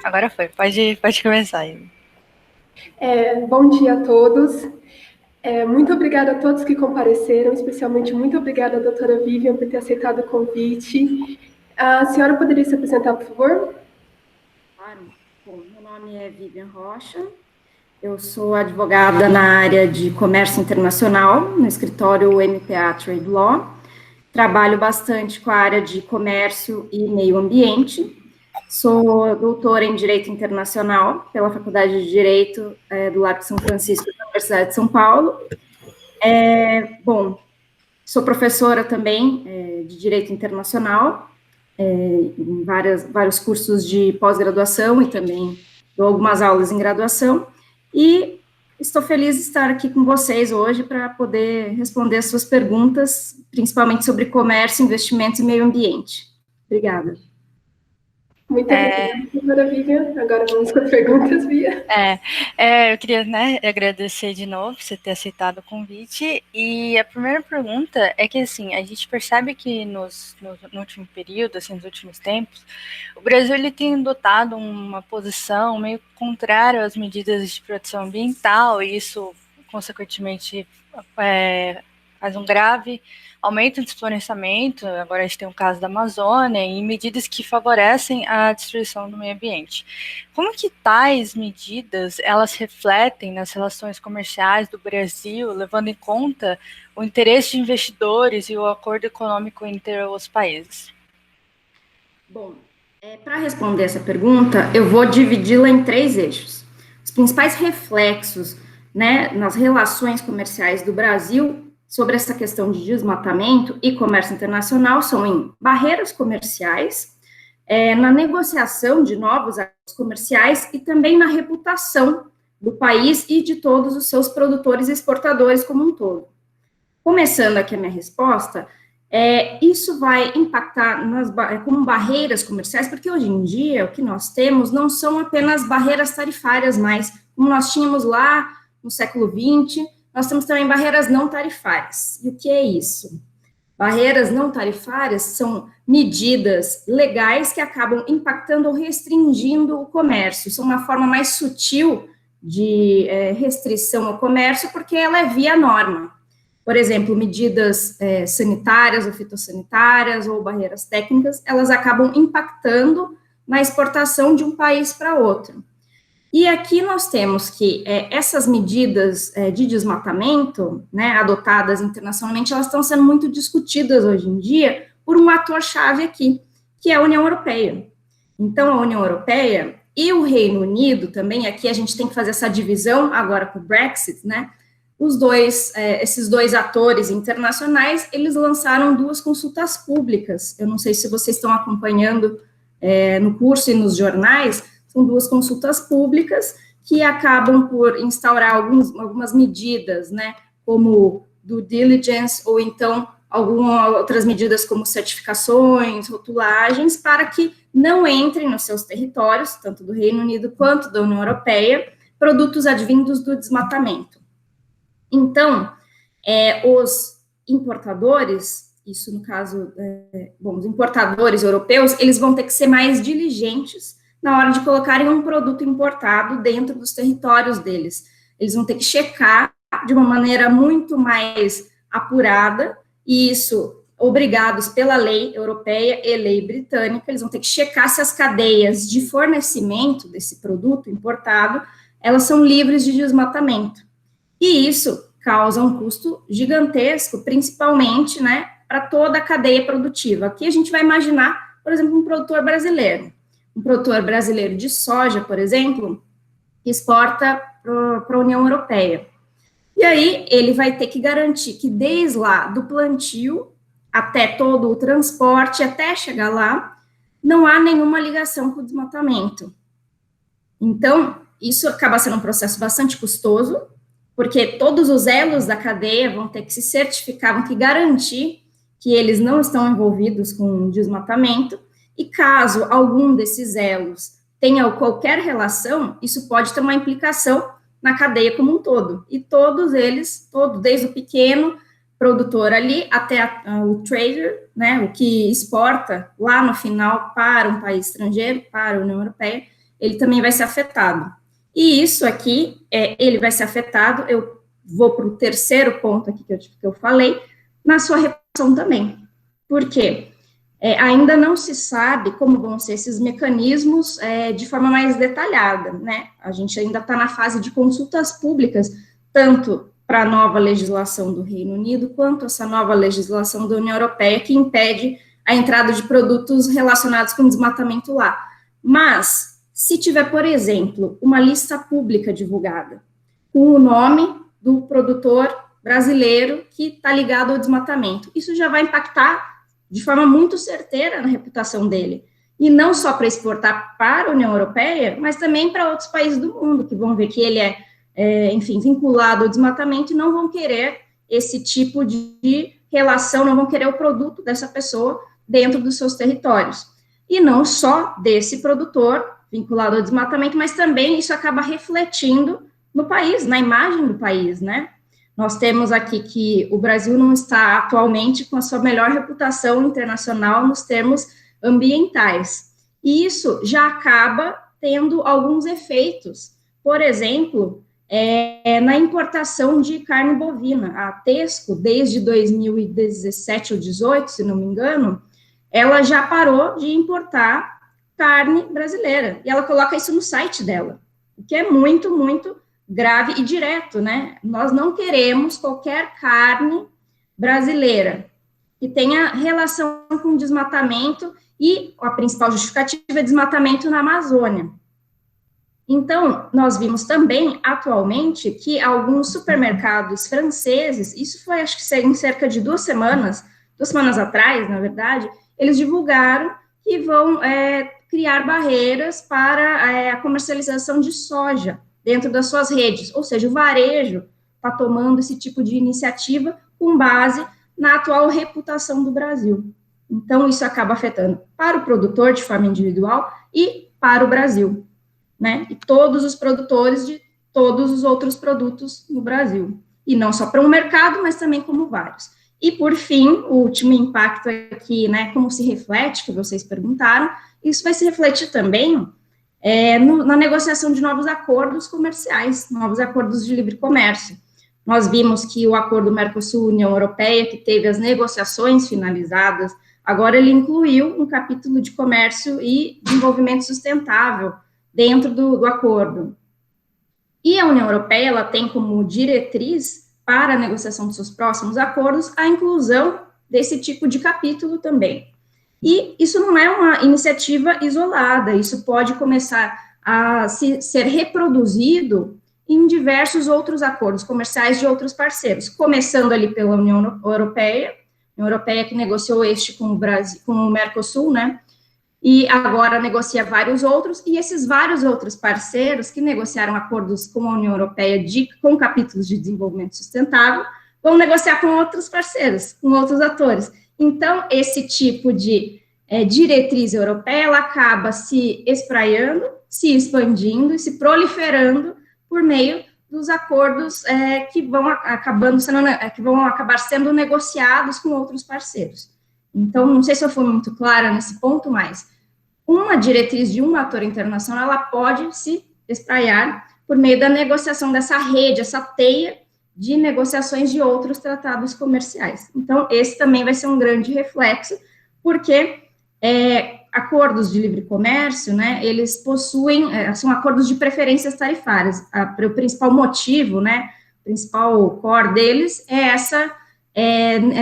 Agora foi, pode começar aí. Bom dia a todos. Muito obrigada a todos que compareceram, especialmente muito obrigada à doutora Vivian por ter aceitado o convite. A senhora poderia se apresentar, por favor? Claro. Bom, meu nome é Vivian Rocha, eu sou advogada na área de comércio internacional, no escritório MPA Trade Law. Trabalho bastante com a área de comércio e meio ambiente. Sou doutora em Direito Internacional pela Faculdade de Direito do Largo de São Francisco da Universidade de São Paulo. Sou professora também de Direito Internacional, em vários cursos de pós-graduação e também dou algumas aulas em graduação, e estou feliz de estar aqui com vocês hoje para poder responder as suas perguntas, principalmente sobre comércio, investimentos e meio ambiente. Obrigada. Muito obrigada, doutora Vivian. Agora vamos com as perguntas, Bia. Eu queria, agradecer de novo você ter aceitado o convite. E a primeira pergunta é que, assim, a gente percebe que no último período, assim, nos últimos tempos, o Brasil ele tem adotado uma posição meio contrária às medidas de proteção ambiental, e isso, consequentemente, faz um grave aumento de desflorestamento. Agora a gente tem o caso da Amazônia, e medidas que favorecem a destruição do meio ambiente. Como que tais medidas, elas refletem nas relações comerciais do Brasil, levando em conta o interesse de investidores e o acordo econômico entre os países? Bom, para responder essa pergunta, eu vou dividi-la em 3 eixos. Os principais reflexos, né, nas relações comerciais do Brasil sobre essa questão de desmatamento e comércio internacional são em barreiras comerciais, na negociação de novos acordos comerciais e também na reputação do país e de todos os seus produtores e exportadores como um todo. Começando aqui a minha resposta, isso vai impactar como barreiras comerciais, porque hoje em dia o que nós temos não são apenas barreiras tarifárias mais, como nós tínhamos lá no século XX, nós temos também barreiras não tarifárias. E o que é isso? Barreiras não tarifárias são medidas legais que acabam impactando ou restringindo o comércio. São uma forma mais sutil de restrição ao comércio, porque ela é via norma. Por exemplo, medidas sanitárias ou fitossanitárias ou barreiras técnicas, elas acabam impactando na exportação de um país para outro. E aqui nós temos que essas medidas de desmatamento, né, adotadas internacionalmente, elas estão sendo muito discutidas hoje em dia por um ator-chave aqui, que é a União Europeia. Então, a União Europeia e o Reino Unido também, aqui a gente tem que fazer essa divisão agora com o Brexit, né, esses dois atores internacionais, eles lançaram 2 consultas públicas. Eu não sei se vocês estão acompanhando no curso e nos jornais. São 2 consultas públicas que acabam por instaurar algumas medidas, né, como due diligence, ou então algumas outras medidas como certificações, rotulagens, para que não entrem nos seus territórios, tanto do Reino Unido quanto da União Europeia, produtos advindos do desmatamento. Então, os importadores, isso no caso, os importadores europeus, eles vão ter que ser mais diligentes na hora de colocarem um produto importado dentro dos territórios deles. Eles vão ter que checar de uma maneira muito mais apurada, e isso obrigados pela lei europeia e lei britânica, eles vão ter que checar se as cadeias de fornecimento desse produto importado, elas são livres de desmatamento. E isso causa um custo gigantesco, principalmente, né, para toda a cadeia produtiva. Aqui a gente vai imaginar, por exemplo, um produtor brasileiro de soja, por exemplo, que exporta para a União Europeia. E aí ele vai ter que garantir que desde lá do plantio até todo o transporte, até chegar lá, não há nenhuma ligação com o desmatamento. Então, isso acaba sendo um processo bastante custoso, porque todos os elos da cadeia vão ter que se certificar, vão ter que garantir que eles não estão envolvidos com desmatamento, e caso algum desses elos tenha qualquer relação, isso pode ter uma implicação na cadeia como um todo, e todos eles, desde o pequeno produtor ali até o trader, né, o que exporta lá no final para um país estrangeiro, para a União Europeia, ele também vai ser afetado. E isso aqui, ele vai ser afetado, eu vou para o terceiro ponto aqui que eu falei, na sua reputação também. Por quê? Ainda não se sabe como vão ser esses mecanismos de forma mais detalhada, né? A gente ainda está na fase de consultas públicas, tanto para a nova legislação do Reino Unido, quanto essa nova legislação da União Europeia, que impede a entrada de produtos relacionados com desmatamento lá. Mas, se tiver, por exemplo, uma lista pública divulgada, com o nome do produtor brasileiro que está ligado ao desmatamento, isso já vai impactar de forma muito certeira na reputação dele. E não só para exportar para a União Europeia, mas também para outros países do mundo, que vão ver que ele enfim, vinculado ao desmatamento e não vão querer esse tipo de relação, não vão querer o produto dessa pessoa dentro dos seus territórios. E não só desse produtor vinculado ao desmatamento, mas também isso acaba refletindo no país, na imagem do país, né? Nós temos aqui que o Brasil não está atualmente com a sua melhor reputação internacional nos termos ambientais. E isso já acaba tendo alguns efeitos. Por exemplo, na importação de carne bovina. A Tesco, desde 2017 ou 2018, se não me engano, ela já parou de importar carne brasileira. E ela coloca isso no site dela, o que é muito, muito grave e direto, né? Nós não queremos qualquer carne brasileira que tenha relação com desmatamento, e a principal justificativa é desmatamento na Amazônia. Então, nós vimos também, atualmente, que alguns supermercados franceses, isso foi, acho que em cerca de 2 semanas atrás, na verdade, eles divulgaram que vão criar barreiras para a comercialização de soja dentro das suas redes, ou seja, o varejo está tomando esse tipo de iniciativa com base na atual reputação do Brasil. Então, isso acaba afetando para o produtor de forma individual e para o Brasil, né? E todos os produtores de todos os outros produtos no Brasil. E não só para um mercado, mas também como vários. E, por fim, o último impacto aqui, né, como se reflete, que vocês perguntaram, isso vai se refletir também na negociação de novos acordos comerciais, novos acordos de livre comércio. Nós vimos que o acordo Mercosul-União Europeia, que teve as negociações finalizadas, agora ele incluiu um capítulo de comércio e desenvolvimento sustentável dentro do acordo. E a União Europeia, ela tem como diretriz para a negociação dos seus próximos acordos a inclusão desse tipo de capítulo também. E isso não é uma iniciativa isolada, isso pode começar a ser reproduzido em diversos outros acordos comerciais de outros parceiros, começando ali pela União Europeia que negociou este com o Brasil, com o Mercosul, né? E agora negocia vários outros, e esses vários outros parceiros que negociaram acordos com a União Europeia com capítulos de desenvolvimento sustentável, vão negociar com outros parceiros, com outros atores. Então, esse tipo de diretriz europeia, ela acaba se espraiando, se expandindo e se proliferando por meio dos acordos que vão acabar sendo negociados com outros parceiros. Então, não sei se eu fui muito clara nesse ponto, mas uma diretriz de um ator internacional, ela pode se espraiar por meio da negociação dessa rede, essa teia de negociações de outros tratados comerciais. Então, esse também vai ser um grande reflexo, porque acordos de livre comércio, né, eles possuem, são acordos de preferências tarifárias. O principal motivo, né, o principal core deles é essa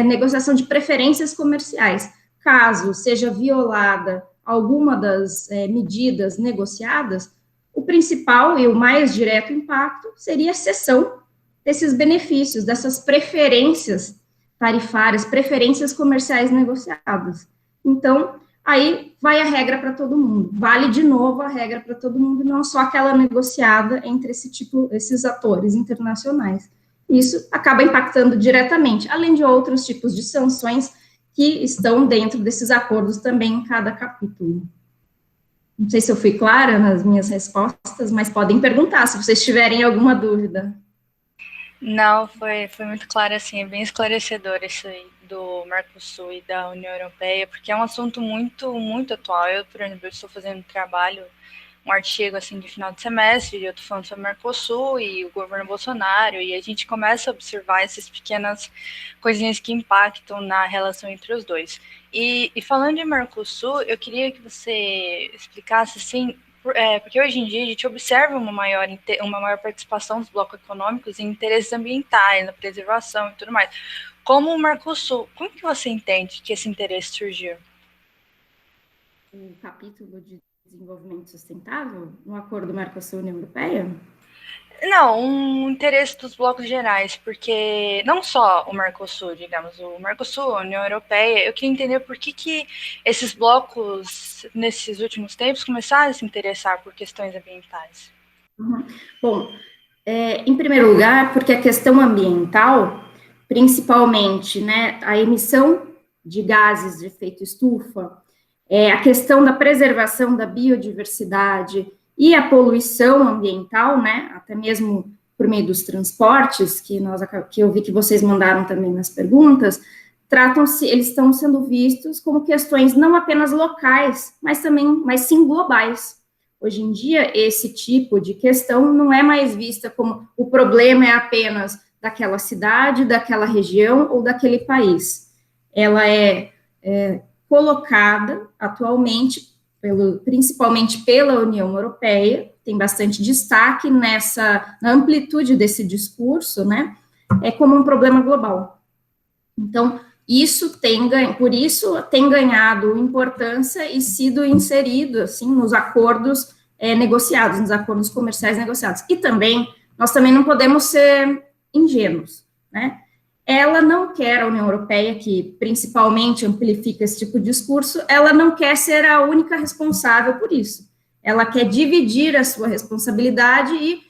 negociação de preferências comerciais. Caso seja violada alguma das medidas negociadas, o principal e o mais direto impacto seria a cessão desses benefícios, dessas preferências tarifárias, preferências comerciais negociadas. Então, aí vai a regra para todo mundo, vale de novo a regra para todo mundo, não só aquela negociada entre esses atores internacionais. Isso acaba impactando diretamente, além de outros tipos de sanções que estão dentro desses acordos também em cada capítulo. Não sei se eu fui clara nas minhas respostas, mas podem perguntar se vocês tiverem alguma dúvida. Não, foi muito claro, assim, é bem esclarecedor isso aí do Mercosul e da União Europeia, porque é um assunto muito, muito atual. Eu, por exemplo, estou fazendo um trabalho um artigo assim de final de semestre, eu tô falando sobre o Mercosul e o governo Bolsonaro, e a gente começa a observar essas pequenas coisinhas que impactam na relação entre os dois. E falando de Mercosul, eu queria que você explicasse assim, porque hoje em dia a gente observa uma maior participação dos blocos econômicos em interesses ambientais, na preservação e tudo mais. Como o Mercosul, como que você entende que esse interesse surgiu? O capítulo de desenvolvimento sustentável no acordo Mercosul-União Europeia? Não, um interesse dos blocos gerais, porque não só o Mercosul, digamos, o Mercosul, a União Europeia, eu queria entender por que esses blocos, nesses últimos tempos, começaram a se interessar por questões ambientais. Bom, em primeiro lugar, porque a questão ambiental, principalmente, né, a emissão de gases de efeito estufa, a questão da preservação da biodiversidade e a poluição ambiental, né, até mesmo por meio dos transportes, que eu vi que vocês mandaram também nas perguntas, eles estão sendo vistos como questões não apenas locais, mas sim globais. Hoje em dia, esse tipo de questão não é mais vista como o problema é apenas daquela cidade, daquela região ou daquele país. Ela é colocada atualmente, principalmente pela União Europeia, tem bastante destaque na amplitude desse discurso, né, como um problema global. Então, por isso tem ganhado importância e sido inserido, assim, nos acordos negociados, nos acordos comerciais negociados. E também, nós também não podemos ser ingênuos, né? Ela não quer, a União Europeia, que principalmente amplifica esse tipo de discurso, ela não quer ser a única responsável por isso. Ela quer dividir a sua responsabilidade e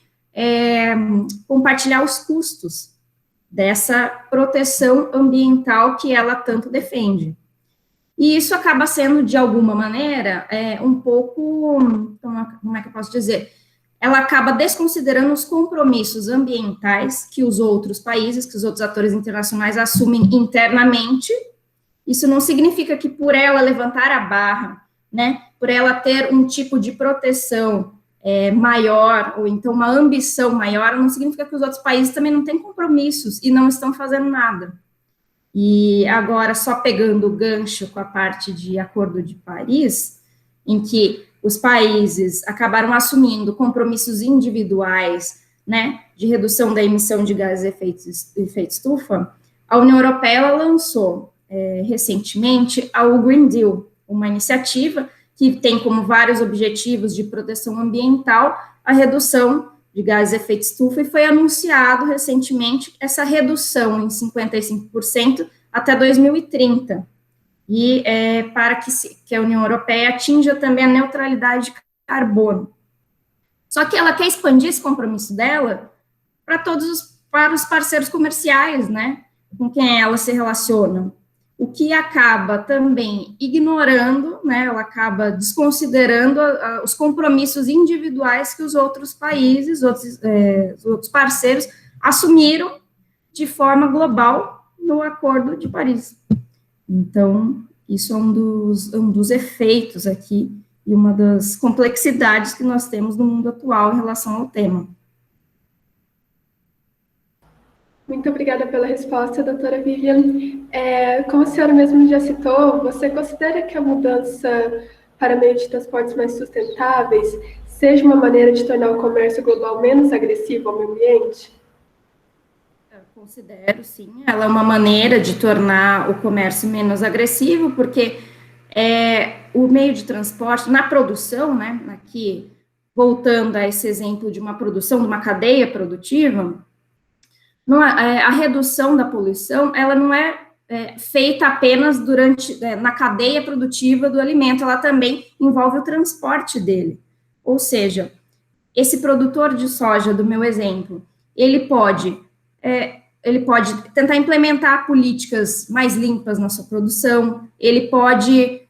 compartilhar os custos dessa proteção ambiental que ela tanto defende. E isso acaba sendo, de alguma maneira, um pouco, como é que eu posso dizer? Ela acaba desconsiderando os compromissos ambientais que os outros países, que os outros atores internacionais assumem internamente. Isso não significa que por ela levantar a barra, né, por ela ter um tipo de proteção maior, ou então uma ambição maior, não significa que os outros países também não têm compromissos e não estão fazendo nada. E agora, só pegando o gancho com a parte de Acordo de Paris, em que os países acabaram assumindo compromissos individuais, né, de redução da emissão de gases de efeito estufa, a União Europeia lançou recentemente o Green Deal, uma iniciativa que tem como vários objetivos de proteção ambiental a redução de gases de efeito estufa, e foi anunciado recentemente essa redução em 55% até 2030, e para que a União Europeia atinja também a neutralidade de carbono. Só que ela quer expandir esse compromisso dela para os parceiros comerciais, né, com quem ela se relaciona, o que acaba também ignorando, né, ela acaba desconsiderando os compromissos individuais que os outros países, outros parceiros assumiram de forma global no Acordo de Paris. Então, isso é um dos efeitos aqui e uma das complexidades que nós temos no mundo atual em relação ao tema. Muito obrigada pela resposta, doutora Vivian. Como a senhora mesmo já citou, você considera que a mudança para meios de transportes mais sustentáveis seja uma maneira de tornar o comércio global menos agressivo ao meio ambiente? Eu considero, sim. Ela é uma maneira de tornar o comércio menos agressivo, porque o meio de transporte, na produção, né, aqui, voltando a esse exemplo de uma produção, de uma cadeia produtiva, a redução da poluição, ela não é feita apenas na cadeia produtiva do alimento, ela também envolve o transporte dele. Ou seja, esse produtor de soja, do meu exemplo, ele pode tentar implementar políticas mais limpas na sua produção, ele pode,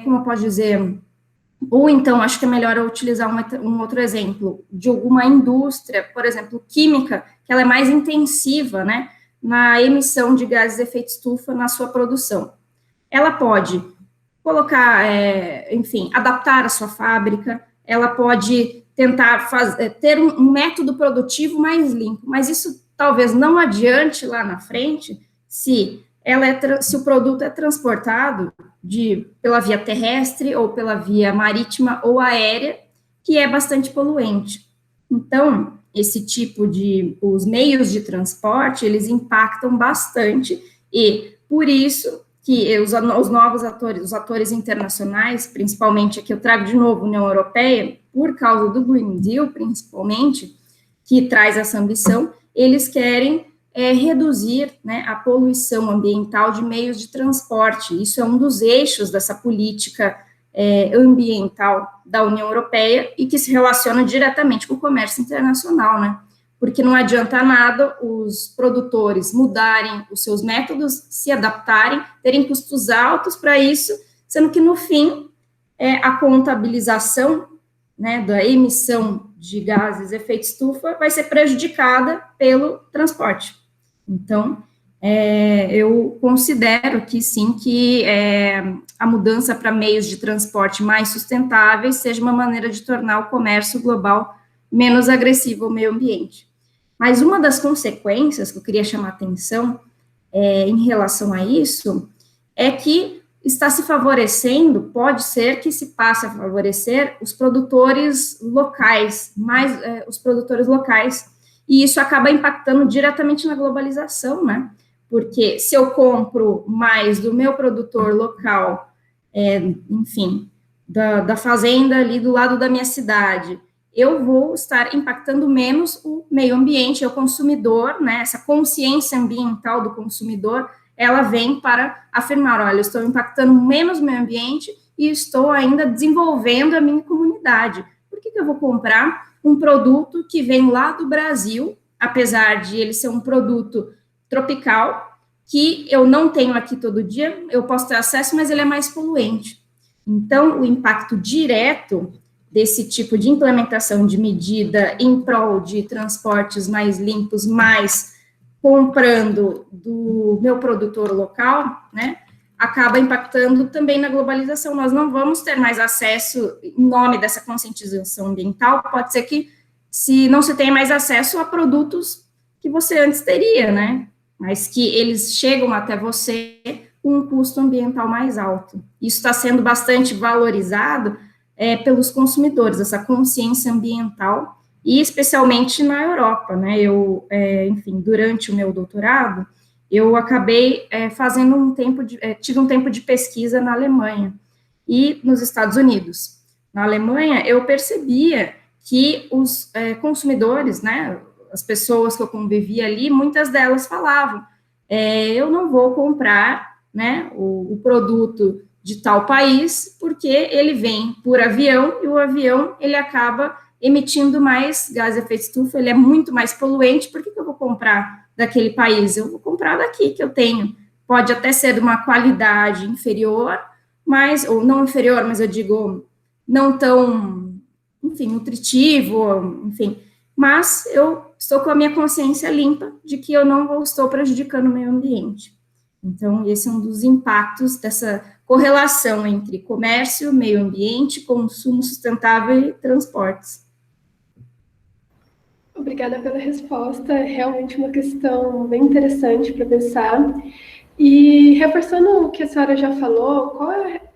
como eu posso dizer, ou então, acho que é melhor eu utilizar um outro exemplo, de alguma indústria, por exemplo, química, que ela é mais intensiva, né, na emissão de gases de efeito estufa na sua produção. Ela pode colocar, enfim, adaptar a sua fábrica, ela pode tentar ter um método produtivo mais limpo, mas isso talvez não adiante lá na frente se o produto é transportado pela via terrestre ou pela via marítima ou aérea, que é bastante poluente. Então, os meios de transporte, eles impactam bastante, e por isso que os novos atores, os atores internacionais, principalmente aqui eu trago de novo a União Europeia, por causa do Green Deal, principalmente, que traz essa ambição, eles querem reduzir, né, a poluição ambiental de meios de transporte. Isso é um dos eixos dessa política ambiental da União Europeia e que se relaciona diretamente com o comércio internacional, né? Porque não adianta nada os produtores mudarem os seus métodos, se adaptarem, terem custos altos para isso, sendo que, no fim, a contabilização, né, da emissão de gases de efeito estufa vai ser prejudicada pelo transporte. Então, eu considero que sim, que a mudança para meios de transporte mais sustentáveis seja uma maneira de tornar o comércio global menos agressivo ao meio ambiente. Mas uma das consequências que eu queria chamar a atenção em relação a isso é que está se favorecendo, pode ser que se passe a favorecer os produtores locais, os produtores locais, e isso acaba impactando diretamente na globalização, né? Porque se eu compro mais do meu produtor local, enfim, da fazenda ali do lado da minha cidade, eu vou estar impactando menos o meio ambiente, o consumidor, né? Essa consciência ambiental do consumidor, ela vem para afirmar, olha, eu estou impactando menos o meio ambiente e estou ainda desenvolvendo a minha comunidade. Por que eu vou comprar um produto que vem lá do Brasil, apesar de ele ser um produto tropical, que eu não tenho aqui todo dia, eu posso ter acesso, mas ele é mais poluente. Então, o impacto direto desse tipo de implementação de medida em prol de transportes mais limpos, mais comprando do meu produtor local, né, acaba impactando também na globalização. Nós não vamos ter mais acesso, em nome dessa conscientização ambiental, pode ser que se não se tenha mais acesso a produtos que você antes teria, né, mas que eles chegam até você com um custo ambiental mais alto. Isso está sendo bastante valorizado pelos consumidores, essa consciência ambiental, e especialmente na Europa, né, enfim, durante o meu doutorado, eu acabei tive um tempo de pesquisa na Alemanha e nos Estados Unidos. Na Alemanha, eu percebia que os consumidores, né, as pessoas que eu convivia ali, muitas delas falavam, eu não vou comprar, né, o produto de tal país, porque ele vem por avião, e o avião, ele acaba emitindo mais gás de efeito estufa, ele é muito mais poluente, por que eu vou comprar daquele país? Eu vou comprar daqui, que eu tenho. Pode até ser de uma qualidade inferior, ou não inferior, mas eu digo, não tão, enfim, nutritivo, enfim, mas eu estou com a minha consciência limpa de que eu não estou prejudicando o meio ambiente. Então, esse é um dos impactos dessa correlação entre comércio, meio ambiente, consumo sustentável e transportes. Obrigada pela resposta, é realmente uma questão bem interessante para pensar. E reforçando o que a senhora já falou, qual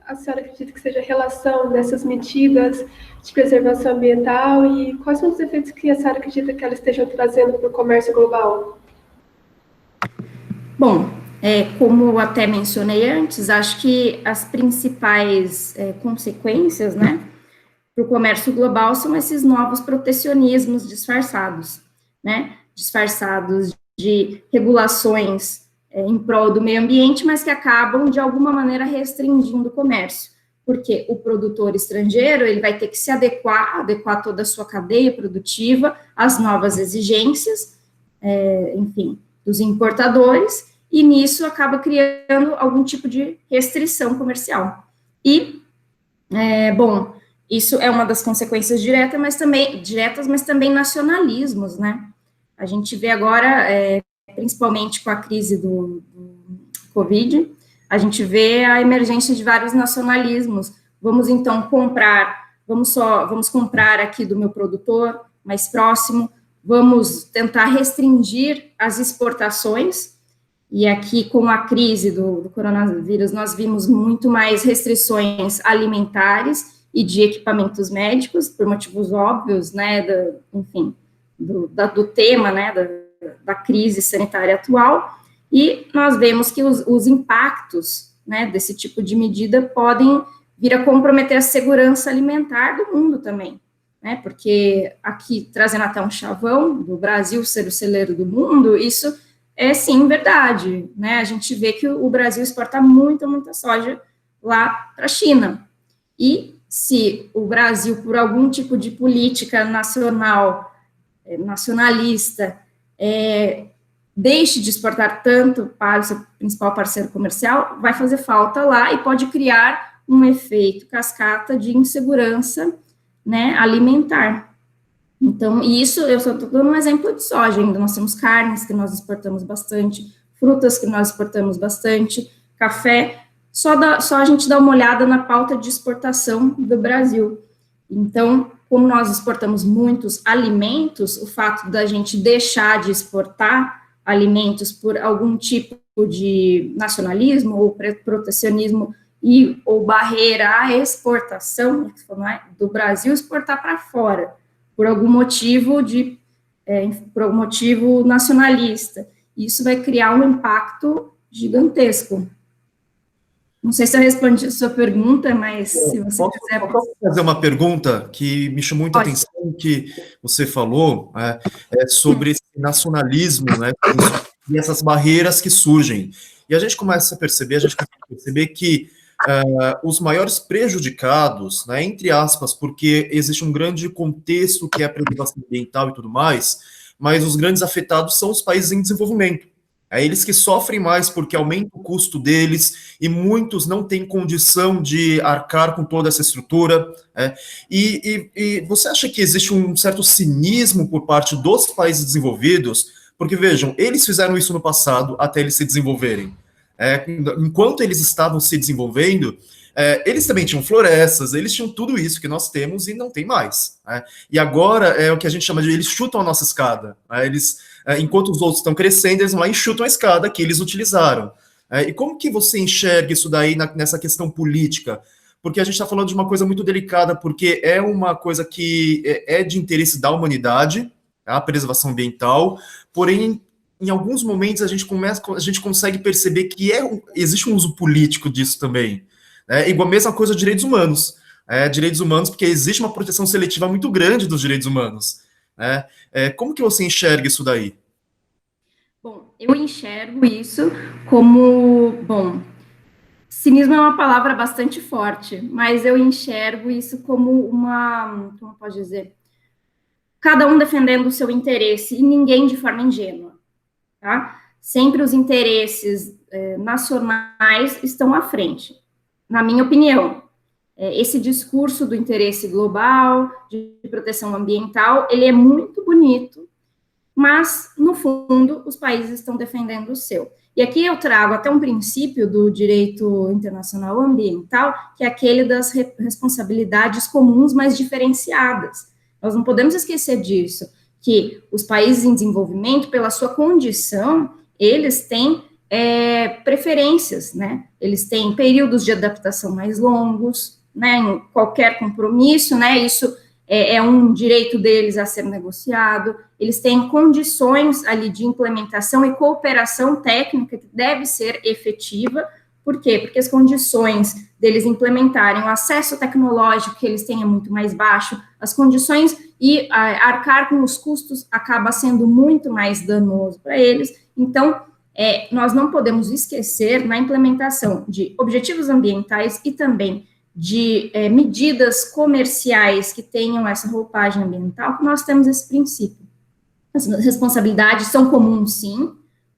a senhora acredita que seja a relação dessas medidas de preservação ambiental e quais são os efeitos que a senhora acredita que elas estejam trazendo para o comércio global? Bom, como até mencionei antes, acho que as principais consequências, né, para o comércio global são esses novos protecionismos disfarçados, né, disfarçados de regulações em prol do meio ambiente, mas que acabam, de alguma maneira, restringindo o comércio, porque o produtor estrangeiro, ele vai ter que se adequar toda a sua cadeia produtiva às novas exigências, enfim, dos importadores, e nisso acaba criando algum tipo de restrição comercial. E, bom, isso é uma das consequências diretas, mas também nacionalismos, né? A gente vê agora, principalmente com a crise do Covid, a gente vê a emergência de vários nacionalismos. Vamos, então, comprar vamos comprar aqui do meu produtor mais próximo, vamos tentar restringir as exportações, e aqui com a crise do coronavírus nós vimos muito mais restrições alimentares e de equipamentos médicos, por motivos óbvios, né, do tema, né, da crise sanitária atual, e nós vemos que os impactos, né, desse tipo de medida podem vir a comprometer a segurança alimentar do mundo também, né, porque aqui, trazendo até um chavão, do Brasil ser o celeiro do mundo, isso é sim verdade, né, a gente vê que o Brasil exporta muita soja lá para a China, e se o Brasil, por algum tipo de política nacionalista, deixe de exportar tanto para o seu principal parceiro comercial, vai fazer falta lá e pode criar um efeito cascata de insegurança, né, alimentar. Então, isso, eu só estou dando um exemplo de soja ainda, nós temos carnes que nós exportamos bastante, frutas que nós exportamos bastante, café, só a gente dá uma olhada na pauta de exportação do Brasil. Então, como nós exportamos muitos alimentos, o fato da gente deixar de exportar alimentos por algum tipo de nacionalismo ou protecionismo ou barreira à exportação, do Brasil exportar para fora, por algum motivo nacionalista. Isso vai criar um impacto gigantesco. Não sei se eu respondi a sua pergunta, mas se você quiser... Posso fazer uma pergunta que me chamou muita atenção, que você falou, sobre esse nacionalismo, né, e essas barreiras que surgem. E a gente começa a perceber que os maiores prejudicados, né, entre aspas, porque existe um grande contexto que é a preservação ambiental e tudo mais, mas os grandes afetados são os países em desenvolvimento. É eles que sofrem mais porque aumenta o custo deles e muitos não têm condição de arcar com toda essa estrutura. E você acha que existe um certo cinismo por parte dos países desenvolvidos? Porque, vejam, eles fizeram isso no passado até eles se desenvolverem. Enquanto eles estavam se desenvolvendo, eles também tinham florestas, eles tinham tudo isso que nós temos e não tem mais. E agora é o que a gente chama de eles chutam a nossa escada. Enquanto os outros estão crescendo, eles vão lá e chutam a escada que eles utilizaram. E como que você enxerga isso daí nessa questão política? Porque a gente está falando de uma coisa muito delicada, porque é uma coisa que é de interesse da humanidade, a preservação ambiental, porém, em alguns momentos a gente consegue perceber que existe um uso político disso também. Igual a mesma coisa de direitos humanos. Direitos humanos, porque existe uma proteção seletiva muito grande dos direitos humanos. Como que você enxerga isso daí? Bom, eu enxergo isso como... Bom, cinismo é uma palavra bastante forte, mas eu enxergo isso como como eu posso dizer? Cada um defendendo o seu interesse e ninguém de forma ingênua, tá? Sempre os interesses nacionais estão à frente, na minha opinião. Esse discurso do interesse global, de proteção ambiental, ele é muito bonito, mas, no fundo, os países estão defendendo o seu. E aqui eu trago até um princípio do direito internacional ambiental, que é aquele das responsabilidades comuns, mas diferenciadas. Nós não podemos esquecer disso, que os países em desenvolvimento, pela sua condição, eles têm preferências, né? Eles têm períodos de adaptação mais longos, né? Em qualquer compromisso, né? Isso é um direito deles a ser negociado. Eles têm condições ali de implementação e cooperação técnica que deve ser efetiva. Por quê? Porque as condições deles implementarem o acesso tecnológico que eles têm é muito mais baixo, as condições e arcar com os custos acaba sendo muito mais danoso para eles. Então, nós não podemos esquecer na implementação de objetivos ambientais e também de medidas comerciais que tenham essa roupagem ambiental, que nós temos esse princípio. As responsabilidades são comuns, sim,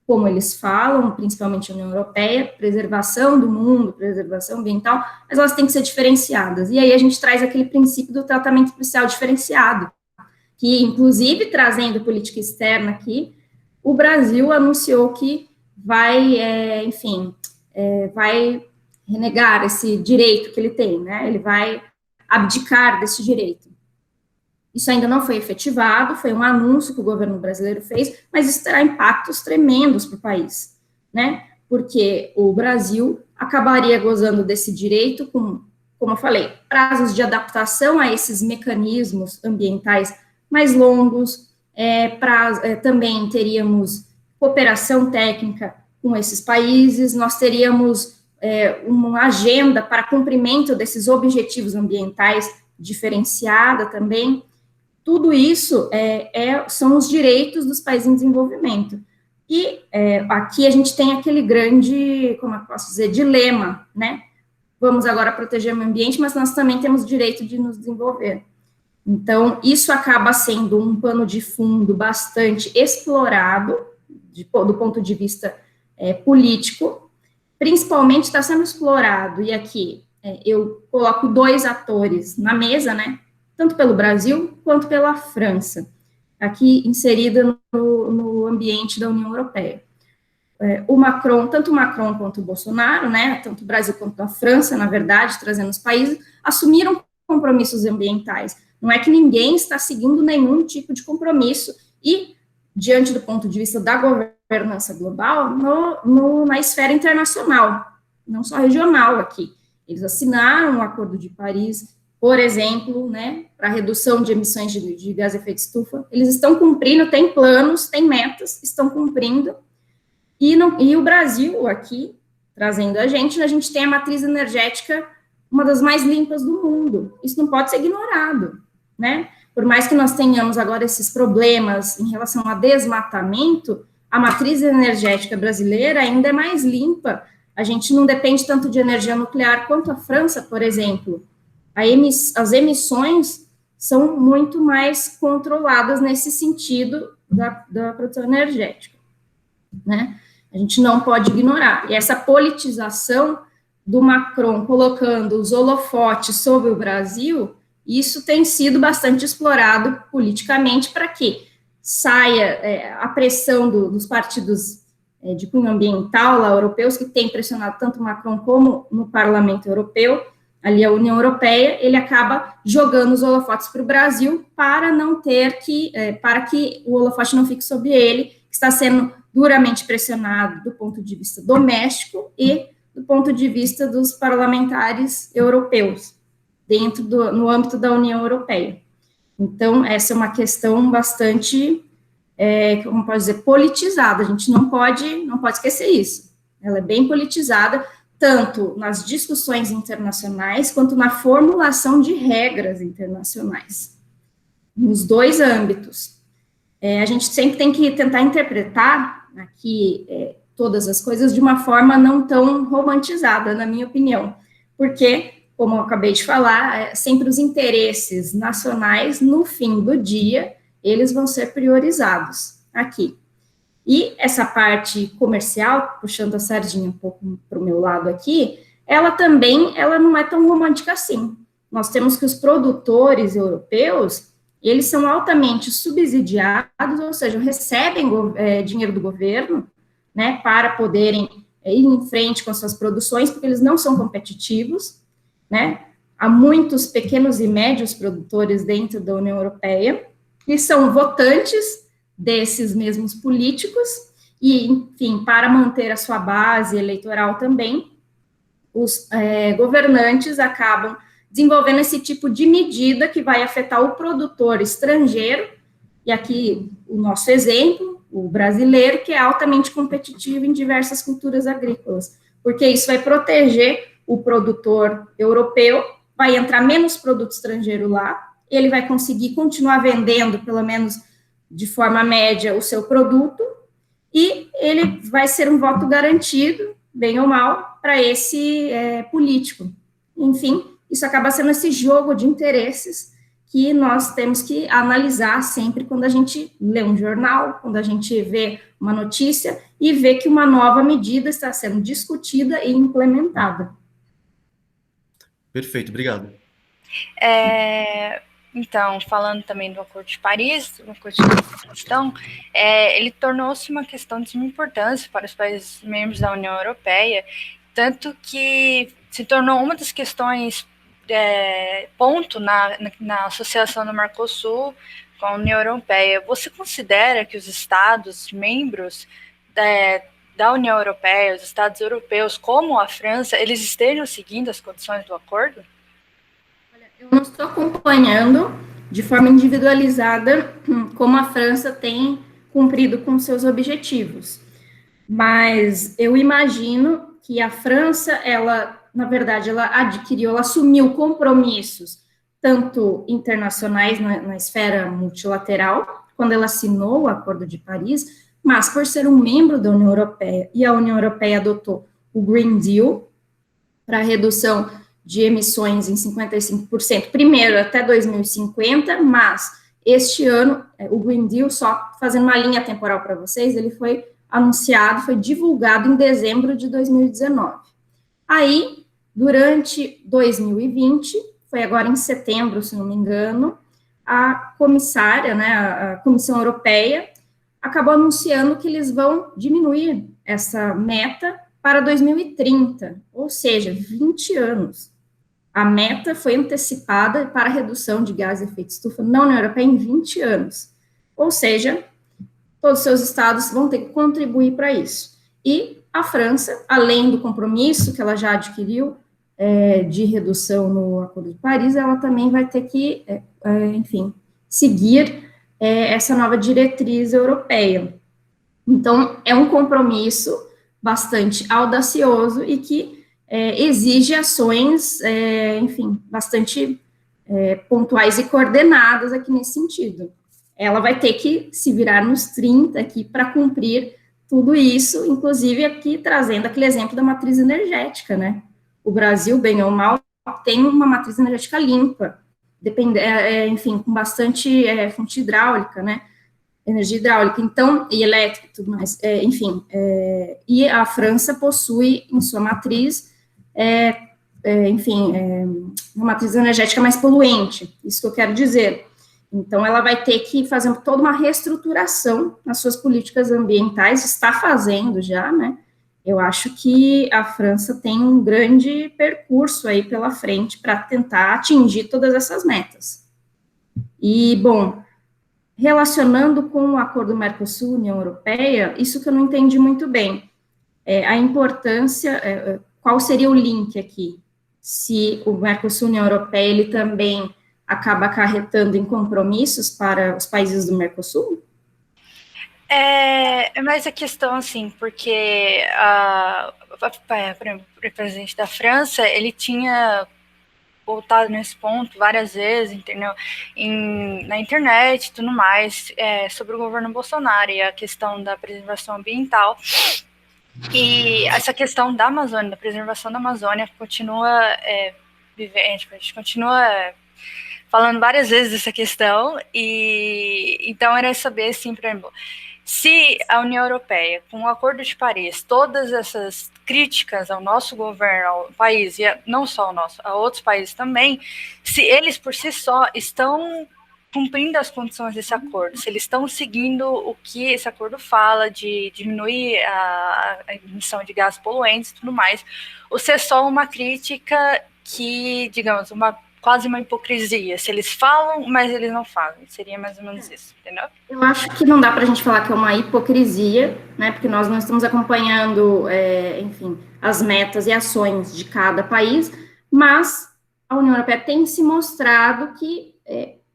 como eles falam, principalmente a União Europeia, preservação do mundo, preservação ambiental, mas elas têm que ser diferenciadas. E aí a gente traz aquele princípio do tratamento especial diferenciado, que, inclusive, trazendo política externa aqui, o Brasil anunciou que vai, vai renegar esse direito que ele tem, né? Ele vai abdicar desse direito. Isso ainda não foi efetivado, foi um anúncio que o governo brasileiro fez, mas isso terá impactos tremendos para o país, né? Porque o Brasil acabaria gozando desse direito com, como eu falei, prazos de adaptação a esses mecanismos ambientais mais longos, também teríamos cooperação técnica com esses países, nós teríamos uma agenda para cumprimento desses objetivos ambientais diferenciada também. Tudo isso são os direitos dos países em desenvolvimento. E aqui a gente tem aquele grande, como eu posso dizer, dilema, né? Vamos agora proteger o meio ambiente, mas nós também temos o direito de nos desenvolver. Então, isso acaba sendo um pano de fundo bastante explorado, do ponto de vista político, principalmente está sendo explorado, e aqui eu coloco 2 atores na mesa, né? Tanto pelo Brasil quanto pela França, aqui inserida no ambiente da União Europeia. O Macron, tanto o Macron quanto o Bolsonaro, né, tanto o Brasil quanto a França, na verdade, trazendo os países, assumiram compromissos ambientais. Não é que ninguém está seguindo nenhum tipo de compromisso, e, diante do ponto de vista da governança global, na esfera internacional, não só regional aqui. Eles assinaram o Acordo de Paris, por exemplo, né, para redução de emissões de gás de efeito estufa, eles estão cumprindo, têm planos, têm metas, estão cumprindo, e o Brasil aqui, trazendo a gente tem a matriz energética, uma das mais limpas do mundo, isso não pode ser ignorado, né, por mais que nós tenhamos agora esses problemas em relação a desmatamento, a matriz energética brasileira ainda é mais limpa, a gente não depende tanto de energia nuclear quanto a França, por exemplo. As emissões são muito mais controladas nesse sentido da produção energética, né? A gente não pode ignorar. E essa politização do Macron colocando os holofotes sobre o Brasil, isso tem sido bastante explorado politicamente para que saia a pressão dos partidos de cunho ambiental lá, europeus, que têm pressionado tanto o Macron como no Parlamento Europeu, ali a União Europeia, ele acaba jogando os holofotes para o Brasil para não ter para que o holofote não fique sobre ele, que está sendo duramente pressionado do ponto de vista doméstico e do ponto de vista dos parlamentares europeus, no âmbito da União Europeia. Então, essa é uma questão bastante, como pode dizer, politizada, a gente não pode esquecer isso, ela é bem politizada, tanto nas discussões internacionais, quanto na formulação de regras internacionais, nos 2 âmbitos. A gente sempre tem que tentar interpretar aqui todas as coisas de uma forma não tão romantizada, na minha opinião, porque, como eu acabei de falar, sempre os interesses nacionais, no fim do dia, eles vão ser priorizados aqui. E essa parte comercial, puxando a sardinha um pouco para o meu lado aqui, ela não é tão romântica assim. Nós temos que os produtores europeus, eles são altamente subsidiados, ou seja, recebem dinheiro do governo, né, para poderem ir em frente com as suas produções, porque eles não são competitivos, né? Há muitos pequenos e médios produtores dentro da União Europeia, que são votantes desses mesmos políticos, e, enfim, para manter a sua base eleitoral também, os governantes acabam desenvolvendo esse tipo de medida que vai afetar o produtor estrangeiro, e aqui o nosso exemplo, o brasileiro, que é altamente competitivo em diversas culturas agrícolas, porque isso vai proteger o produtor europeu, vai entrar menos produto estrangeiro lá, ele vai conseguir continuar vendendo, pelo menos de forma média, o seu produto, e ele vai ser um voto garantido, bem ou mal, para esse político. Enfim, isso acaba sendo esse jogo de interesses que nós temos que analisar sempre quando a gente lê um jornal, quando a gente vê uma notícia e vê que uma nova medida está sendo discutida e implementada. Perfeito, obrigado. Então, falando também do Acordo de Paris, ele tornou-se uma questão de suma importância para os países membros da União Europeia, tanto que se tornou uma das questões ponto na associação do Mercosul com a União Europeia. Você considera que os Estados membros da União Europeia, os Estados europeus, como a França, eles estejam seguindo as condições do acordo? Eu não estou acompanhando de forma individualizada como a França tem cumprido com seus objetivos, mas eu imagino que a França, ela, na verdade, ela assumiu compromissos tanto internacionais na esfera multilateral, quando ela assinou o Acordo de Paris, mas por ser um membro da União Europeia, e a União Europeia adotou o Green Deal para redução de emissões em 55%, primeiro até 2050, mas este ano, o Green Deal, só fazendo uma linha temporal para vocês, ele foi anunciado, foi divulgado em dezembro de 2019. Aí, durante 2020, foi agora em setembro, se não me engano, a comissária, né, a Comissão Europeia, acabou anunciando que eles vão diminuir essa meta para 2030, ou seja, 20 anos. A meta foi antecipada para a redução de gases de efeito estufa na União Europeia em 20 anos. Ou seja, todos os seus estados vão ter que contribuir para isso. E a França, além do compromisso que ela já adquiriu de redução no Acordo de Paris, ela também vai ter que, enfim, seguir essa nova diretriz europeia. Então, é um compromisso bastante audacioso e que exige ações, enfim, bastante pontuais e coordenadas aqui nesse sentido. Ela vai ter que se virar nos 30 aqui para cumprir tudo isso, inclusive aqui trazendo aquele exemplo da matriz energética, né? O Brasil, bem ou mal, tem uma matriz energética limpa, enfim, com bastante fonte hidráulica, né? Energia hidráulica, então, e elétrica e tudo mais, enfim, e a França possui em sua matriz, enfim, uma matriz energética mais poluente, isso que eu quero dizer. Então, ela vai ter que fazer toda uma reestruturação nas suas políticas ambientais, está fazendo já, né? Eu acho que a França tem um grande percurso aí pela frente para tentar atingir todas essas metas. E, bom, relacionando com o acordo Mercosul-União Europeia, isso que eu não entendi muito bem, a importância, qual seria o link aqui? Se o Mercosul-União Europeia, ele também acaba acarretando em compromissos para os países do Mercosul? Mas a questão, assim, porque o presidente da França, ele tinha voltado nesse ponto várias vezes, entendeu? Na internet e tudo mais, sobre o governo Bolsonaro e a questão da preservação ambiental. E essa questão da Amazônia, da preservação da Amazônia, continua vivente, a gente continua falando várias vezes dessa questão, e então era saber, assim, por exemplo, se a União Europeia, com o Acordo de Paris, todas essas críticas ao nosso governo, ao país, e não só ao nosso, a outros países também, se eles por si só estão cumprindo as condições desse acordo, se eles estão seguindo o que esse acordo fala de diminuir a emissão de gases poluentes e tudo mais, ou se é só uma crítica que, digamos, quase uma hipocrisia, se eles falam, mas eles não fazem, seria mais ou menos isso, entendeu? Eu acho que não dá para a gente falar que é uma hipocrisia, né, porque nós não estamos acompanhando, enfim, as metas e ações de cada país, mas a União Europeia tem se mostrado que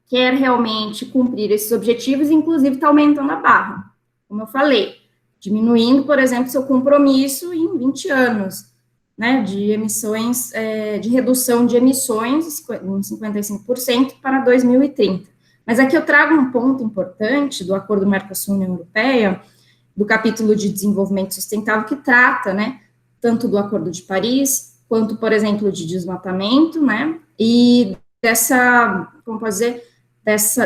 quer realmente cumprir esses objetivos, e inclusive está aumentando a barra, como eu falei, diminuindo, por exemplo, seu compromisso em 20 anos, né, de emissões, de redução de emissões em 55% para 2030. Mas aqui eu trago um ponto importante do Acordo Mercosul-União Europeia, do capítulo de desenvolvimento sustentável, que trata, né, tanto do Acordo de Paris, quanto, por exemplo, de desmatamento, né, e como pode dizer,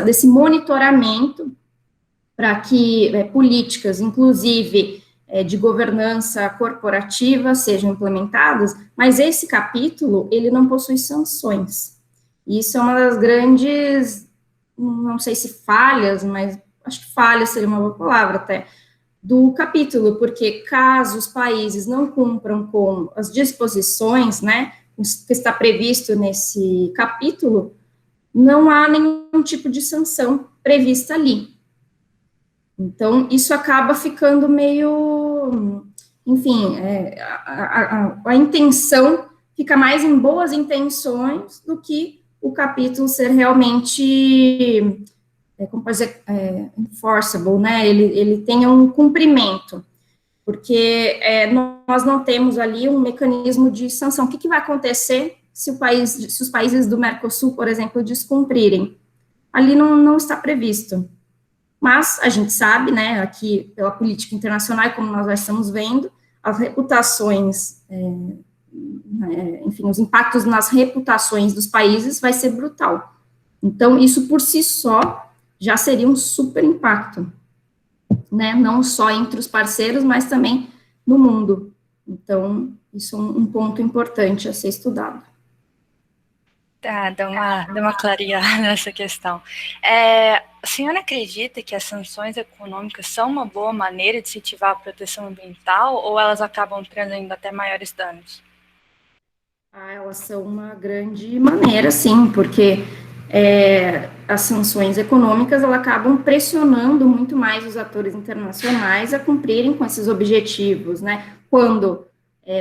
desse monitoramento para que políticas, inclusive, de governança corporativa sejam implementadas, mas esse capítulo, ele não possui sanções. Isso é uma das grandes, não sei se falhas, mas acho que falha seria uma boa palavra até, do capítulo, porque caso os países não cumpram com as disposições, né, que está previsto nesse capítulo, não há nenhum tipo de sanção prevista ali. Então, isso acaba ficando meio, enfim, a intenção fica mais em boas intenções do que o capítulo ser realmente, como pode dizer, enforceable, né, ele tenha um cumprimento, porque nós não temos ali um mecanismo de sanção. O que vai acontecer se os países do Mercosul, por exemplo, descumprirem? Ali não está previsto. Mas a gente sabe, né, aqui pela política internacional, como nós já estamos vendo, as reputações, enfim, os impactos nas reputações dos países vai ser brutal. Então, isso por si só já seria um super impacto, né, não só entre os parceiros, mas também no mundo. Então, isso é um ponto importante a ser estudado. Tá, dá uma clareada nessa questão. A senhora acredita que as sanções econômicas são uma boa maneira de incentivar a proteção ambiental ou elas acabam trazendo até maiores danos? Elas são uma grande maneira, sim, porque as sanções econômicas elas acabam pressionando muito mais os atores internacionais a cumprirem com esses objetivos, né? Quando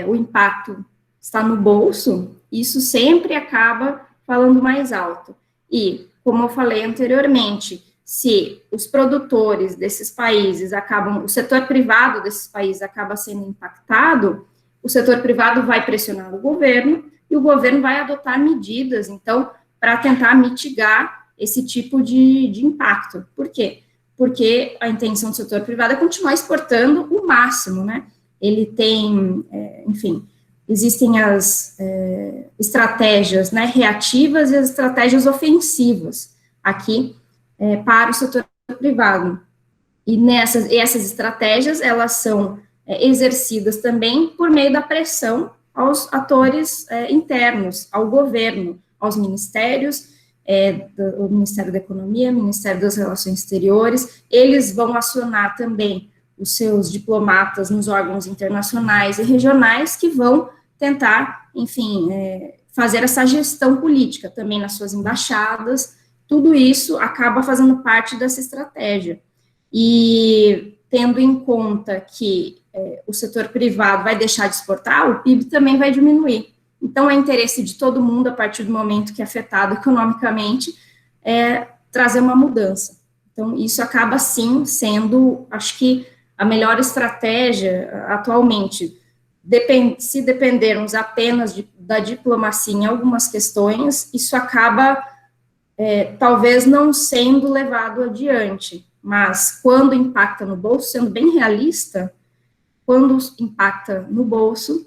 o impacto está no bolso, isso sempre acaba falando mais alto. E, como eu falei anteriormente, se os produtores desses países o setor privado desses países acaba sendo impactado, o setor privado vai pressionar o governo e o governo vai adotar medidas, então, para tentar mitigar esse tipo de impacto. Por quê? Porque a intenção do setor privado é continuar exportando o máximo, né? Ele tem, enfim, existem as estratégias, né, reativas e as estratégias ofensivas aqui para o setor privado. E essas estratégias, elas são exercidas também por meio da pressão aos atores internos, ao governo, aos ministérios, o Ministério da Economia, o Ministério das Relações Exteriores. Eles vão acionar também os seus diplomatas nos órgãos internacionais e regionais que vão tentar, enfim, fazer essa gestão política também nas suas embaixadas. Tudo isso acaba fazendo parte dessa estratégia. E tendo em conta que o setor privado vai deixar de exportar, o PIB também vai diminuir. Então, é interesse de todo mundo, a partir do momento que é afetado economicamente, trazer uma mudança. Então, isso acaba, sim, sendo, acho que, a melhor estratégia atualmente. Se dependermos apenas da diplomacia em algumas questões, isso acaba, talvez, não sendo levado adiante. Mas, quando impacta no bolso, sendo bem realista, quando impacta no bolso,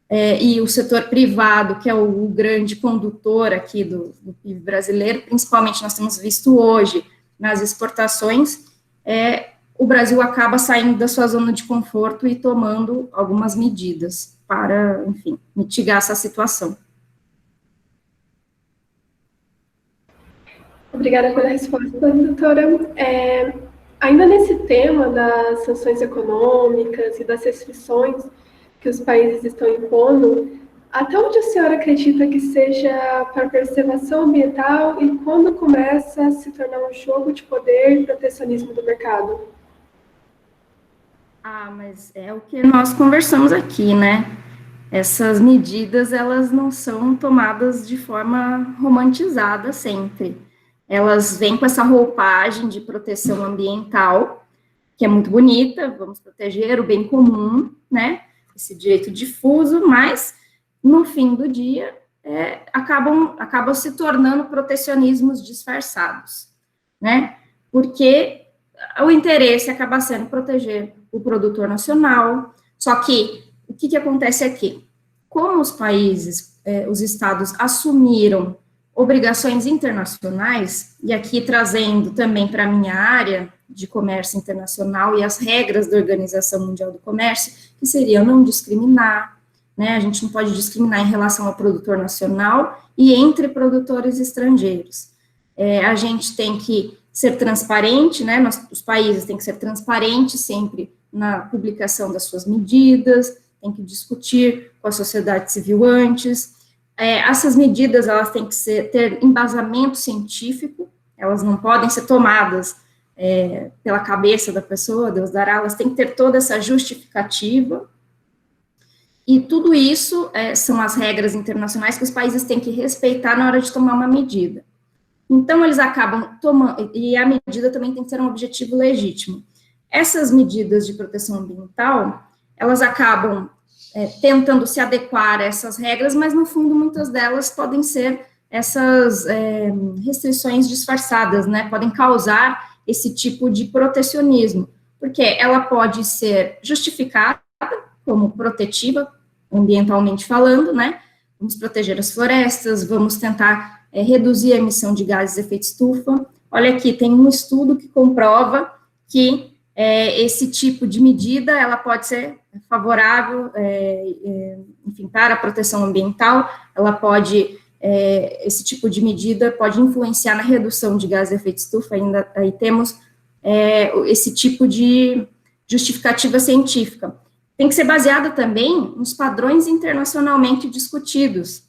e o setor privado, que é o grande condutor aqui do PIB brasileiro, principalmente nós temos visto hoje nas exportações, o Brasil acaba saindo da sua zona de conforto e tomando algumas medidas para, enfim, mitigar essa situação. Obrigada pela resposta, doutora. Ainda nesse tema das sanções econômicas e das restrições que os países estão impondo, até onde a senhora acredita que seja para preservação ambiental e quando começa a se tornar um jogo de poder e protecionismo do mercado? Mas é o que nós conversamos aqui, né? Essas medidas, elas não são tomadas de forma romantizada sempre. Elas vêm com essa roupagem de proteção ambiental, que é muito bonita, vamos proteger o bem comum, né? Esse direito difuso, mas, no fim do dia, acabam se tornando protecionismos disfarçados, né? Porque o interesse acaba sendo proteger o produtor nacional, só que o que acontece aqui? Como os países, os estados assumiram obrigações internacionais, e aqui trazendo também para a minha área de comércio internacional e as regras da Organização Mundial do Comércio, que seriam não discriminar, né, a gente não pode discriminar em relação ao produtor nacional e entre produtores estrangeiros. A gente tem que ser transparente, né, os países têm que ser transparentes sempre na publicação das suas medidas, tem que discutir com a sociedade civil antes, essas medidas, elas têm que ter embasamento científico, elas não podem ser tomadas pela cabeça da pessoa, Deus dará, elas têm que ter toda essa justificativa, e tudo isso são as regras internacionais que os países têm que respeitar na hora de tomar uma medida. Então, eles acabam tomando, e a medida também tem que ter um objetivo legítimo. Essas medidas de proteção ambiental, elas acabam tentando se adequar a essas regras, mas, no fundo, muitas delas podem ser essas restrições disfarçadas, né, podem causar esse tipo de protecionismo, porque ela pode ser justificada como protetiva, ambientalmente falando, né, vamos proteger as florestas, vamos tentar reduzir a emissão de gases de efeito estufa. Olha aqui, tem um estudo que comprova que esse tipo de medida, ela pode ser favorável, enfim, para a proteção ambiental, ela pode, esse tipo de medida pode influenciar na redução de gases de efeito estufa, ainda aí temos esse tipo de justificativa científica. Tem que ser baseada também nos padrões internacionalmente discutidos,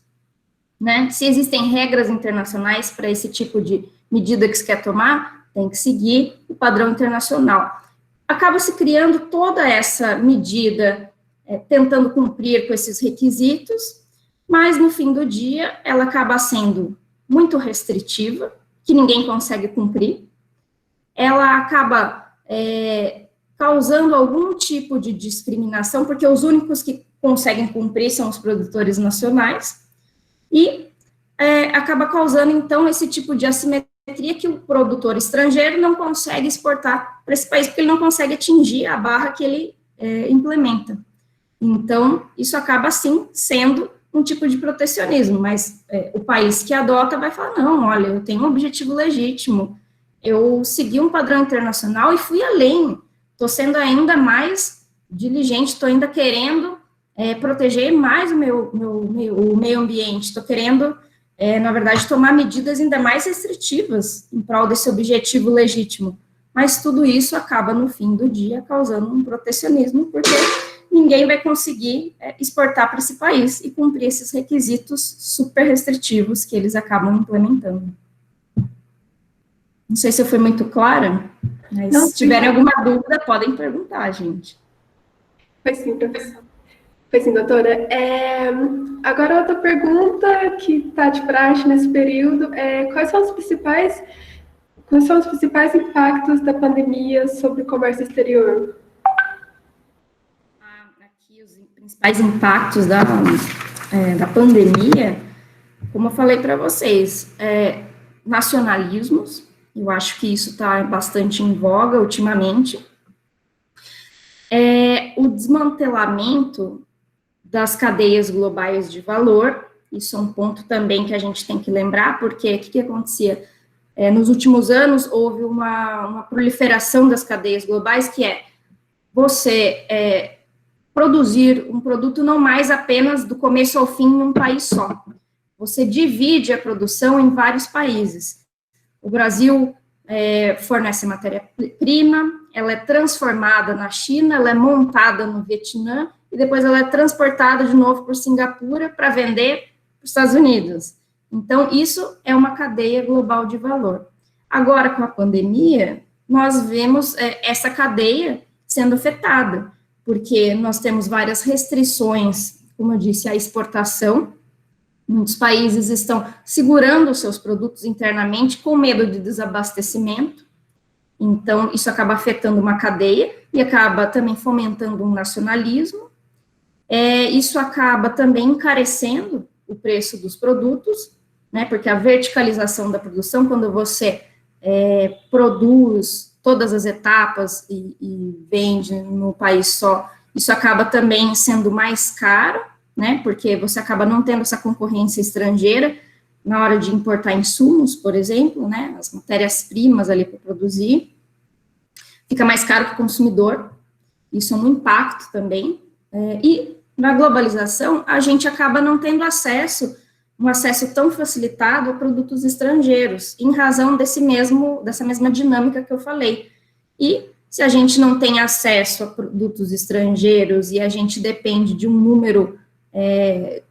né? Se existem regras internacionais para esse tipo de medida que se quer tomar, tem que seguir o padrão internacional. Acaba se criando toda essa medida, tentando cumprir com esses requisitos, mas no fim do dia, ela acaba sendo muito restritiva, que ninguém consegue cumprir, ela acaba causando algum tipo de discriminação, porque os únicos que conseguem cumprir são os produtores nacionais, e acaba causando, então, esse tipo de assimetria que o produtor estrangeiro não consegue exportar para esse país, porque ele não consegue atingir a barra que ele implementa. Então, isso acaba, sim, sendo um tipo de protecionismo, mas o país que adota vai falar, não, olha, eu tenho um objetivo legítimo, eu segui um padrão internacional e fui além, estou sendo ainda mais diligente, estou ainda querendo proteger mais o meio ambiente, estou querendo, na verdade, tomar medidas ainda mais restritivas em prol desse objetivo legítimo. Mas tudo isso acaba, no fim do dia, causando um protecionismo, porque ninguém vai conseguir exportar para esse país e cumprir esses requisitos super restritivos que eles acabam implementando. Não sei se eu fui muito clara, mas se tiverem alguma dúvida, podem perguntar, gente. Foi sim, professor. Foi sim, doutora. Agora, outra pergunta que está de praxe nesse período quais são os principais impactos da pandemia sobre o comércio exterior? Aqui, os principais impactos da pandemia, como eu falei para vocês, nacionalismos, eu acho que isso está bastante em voga ultimamente, o desmantelamento das cadeias globais de valor, isso é um ponto também que a gente tem que lembrar, porque o que acontecia? Nos últimos anos, houve uma proliferação das cadeias globais, que você produzir um produto não mais apenas do começo ao fim em um país só. Você divide a produção em vários países. O Brasil fornece matéria-prima, ela é transformada na China, ela é montada no Vietnã, e depois ela é transportada de novo por Singapura para vender para os Estados Unidos. Então, isso é uma cadeia global de valor. Agora, com a pandemia, nós vemos essa cadeia sendo afetada, porque nós temos várias restrições, como eu disse, à exportação. Muitos países estão segurando os seus produtos internamente com medo de desabastecimento. Então, isso acaba afetando uma cadeia e acaba também fomentando um nacionalismo. Isso acaba também encarecendo o preço dos produtos, né, porque a verticalização da produção, quando você produz todas as etapas e vende no país só, isso acaba também sendo mais caro, né, porque você acaba não tendo essa concorrência estrangeira na hora de importar insumos, por exemplo, né, as matérias-primas ali para produzir, fica mais caro para o consumidor, isso é um impacto também, e na globalização, a gente acaba não tendo um acesso tão facilitado a produtos estrangeiros, em razão dessa mesma dinâmica que eu falei. E se a gente não tem acesso a produtos estrangeiros e a gente depende de um número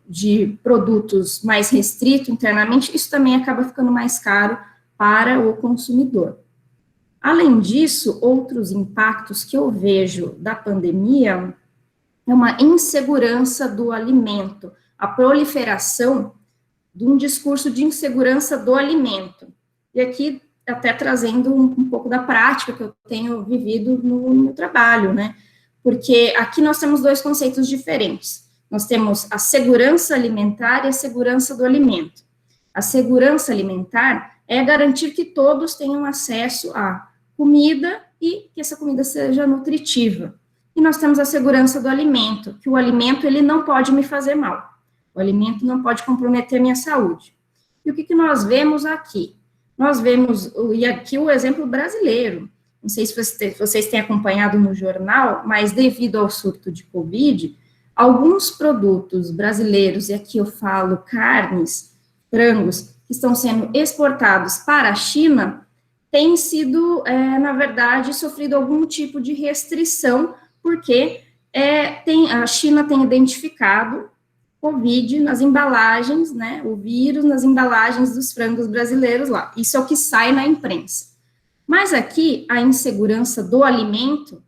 de produtos mais restrito internamente, isso também acaba ficando mais caro para o consumidor. Além disso, outros impactos que eu vejo da pandemia é uma insegurança do alimento, a proliferação de um discurso de insegurança do alimento. E aqui, até trazendo um pouco da prática que eu tenho vivido no meu trabalho, né? Porque aqui nós temos dois conceitos diferentes. Nós temos a segurança alimentar e a segurança do alimento. A segurança alimentar é garantir que todos tenham acesso a comida e que essa comida seja nutritiva. E nós temos a segurança do alimento, que o alimento ele não pode me fazer mal. O alimento não pode comprometer minha saúde. E o que nós vemos aqui? Nós vemos, e aqui o exemplo brasileiro, não sei se vocês têm acompanhado no jornal, mas devido ao surto de Covid, alguns produtos brasileiros, e aqui eu falo carnes, frangos, que estão sendo exportados para a China, têm sido, na verdade, sofrido algum tipo de restrição, porque a China tem identificado Covid nas embalagens, né, o vírus nas embalagens dos frangos brasileiros lá. Isso é o que sai na imprensa. Mas aqui, a insegurança do alimento,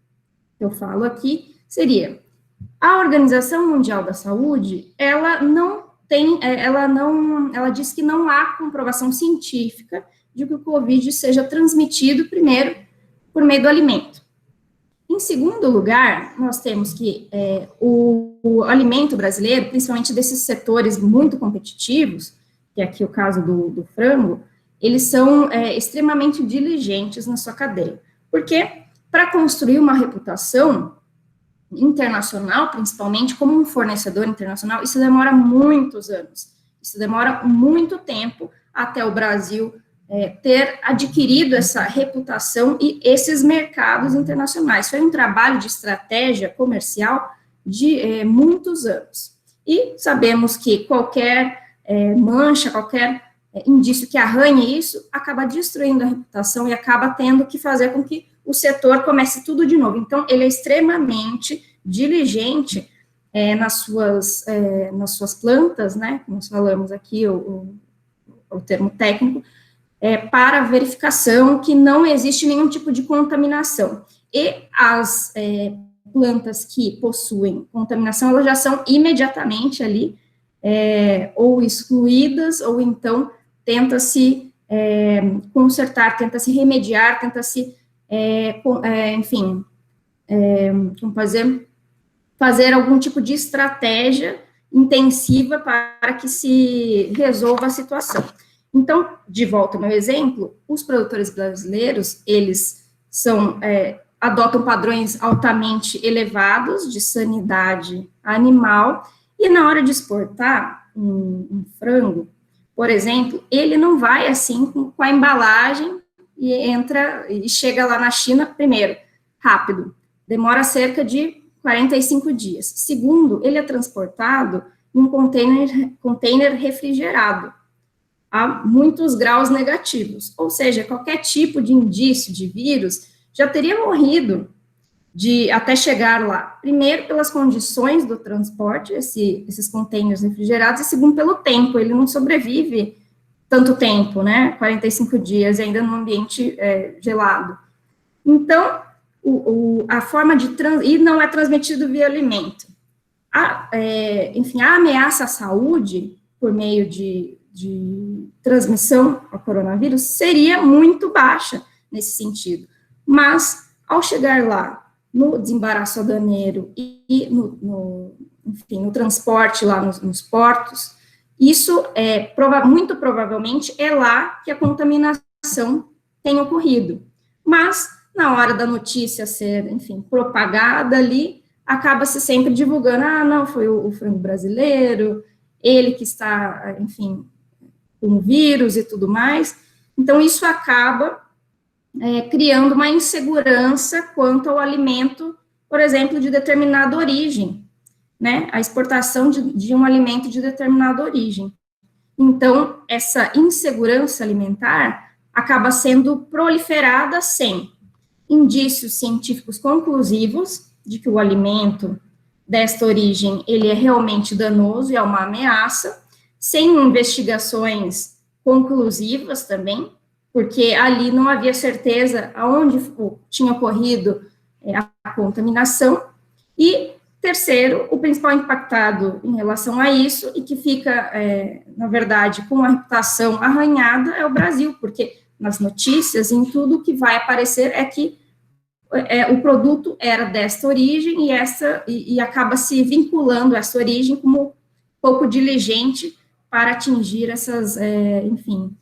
que eu falo aqui, seria a Organização Mundial da Saúde, ela diz que não há comprovação científica de que o Covid seja transmitido, primeiro, por meio do alimento. Em segundo lugar, nós temos que o alimento brasileiro, principalmente desses setores muito competitivos, que é aqui o caso do frango, eles são extremamente diligentes na sua cadeia. Porque, para construir uma reputação internacional, principalmente como um fornecedor internacional, isso demora muitos anos. Isso demora muito tempo até o Brasil ter adquirido essa reputação e esses mercados internacionais. Foi um trabalho de estratégia comercial de muitos anos. E sabemos que qualquer mancha, qualquer indício que arranhe isso, acaba destruindo a reputação e acaba tendo que fazer com que o setor comece tudo de novo. Então, ele é extremamente diligente nas suas plantas, né, como nós falamos aqui, o termo técnico, para verificação que não existe nenhum tipo de contaminação. E as plantas que possuem contaminação, elas já são imediatamente ali ou excluídas, ou então tenta-se consertar, tenta-se remediar, tenta-se, enfim, como fazer algum tipo de estratégia intensiva para que se resolva a situação. Então, de volta ao meu exemplo, os produtores brasileiros, eles adotam padrões altamente elevados de sanidade animal, e na hora de exportar um frango, por exemplo, ele não vai assim com a embalagem e chega lá na China, primeiro, rápido, demora cerca de 45 dias. Segundo, ele é transportado em um container refrigerado, a muitos graus negativos, ou seja, qualquer tipo de indício de vírus já teria morrido até chegar lá. Primeiro, pelas condições do transporte, esses containers refrigerados, e segundo, pelo tempo, ele não sobrevive tanto tempo, né, 45 dias, ainda no ambiente gelado. Então, a forma de e não é transmitido via alimento. Enfim, a ameaça à saúde, por meio de transmissão ao coronavírus, seria muito baixa nesse sentido. Mas, ao chegar lá, no desembaraço aduaneiro e no transporte lá nos portos, isso muito provavelmente é lá que a contaminação tem ocorrido. Mas, na hora da notícia ser, enfim, propagada ali, acaba-se sempre divulgando, não, foi o frango brasileiro, ele que está, enfim, com o vírus e tudo mais. Então, isso acaba criando uma insegurança quanto ao alimento, por exemplo, de determinada origem, né, a exportação de um alimento de determinada origem. Então, essa insegurança alimentar acaba sendo proliferada sem indícios científicos conclusivos de que o alimento desta origem, ele é realmente danoso e é uma ameaça, sem investigações conclusivas também, porque ali não havia certeza aonde tinha ocorrido a contaminação, e terceiro, o principal impactado em relação a isso, e que fica, na verdade, com a reputação arranhada, é o Brasil, porque nas notícias, em tudo que vai aparecer é que o produto era desta origem, e acaba se vinculando essa origem como pouco diligente para atingir essas, enfim,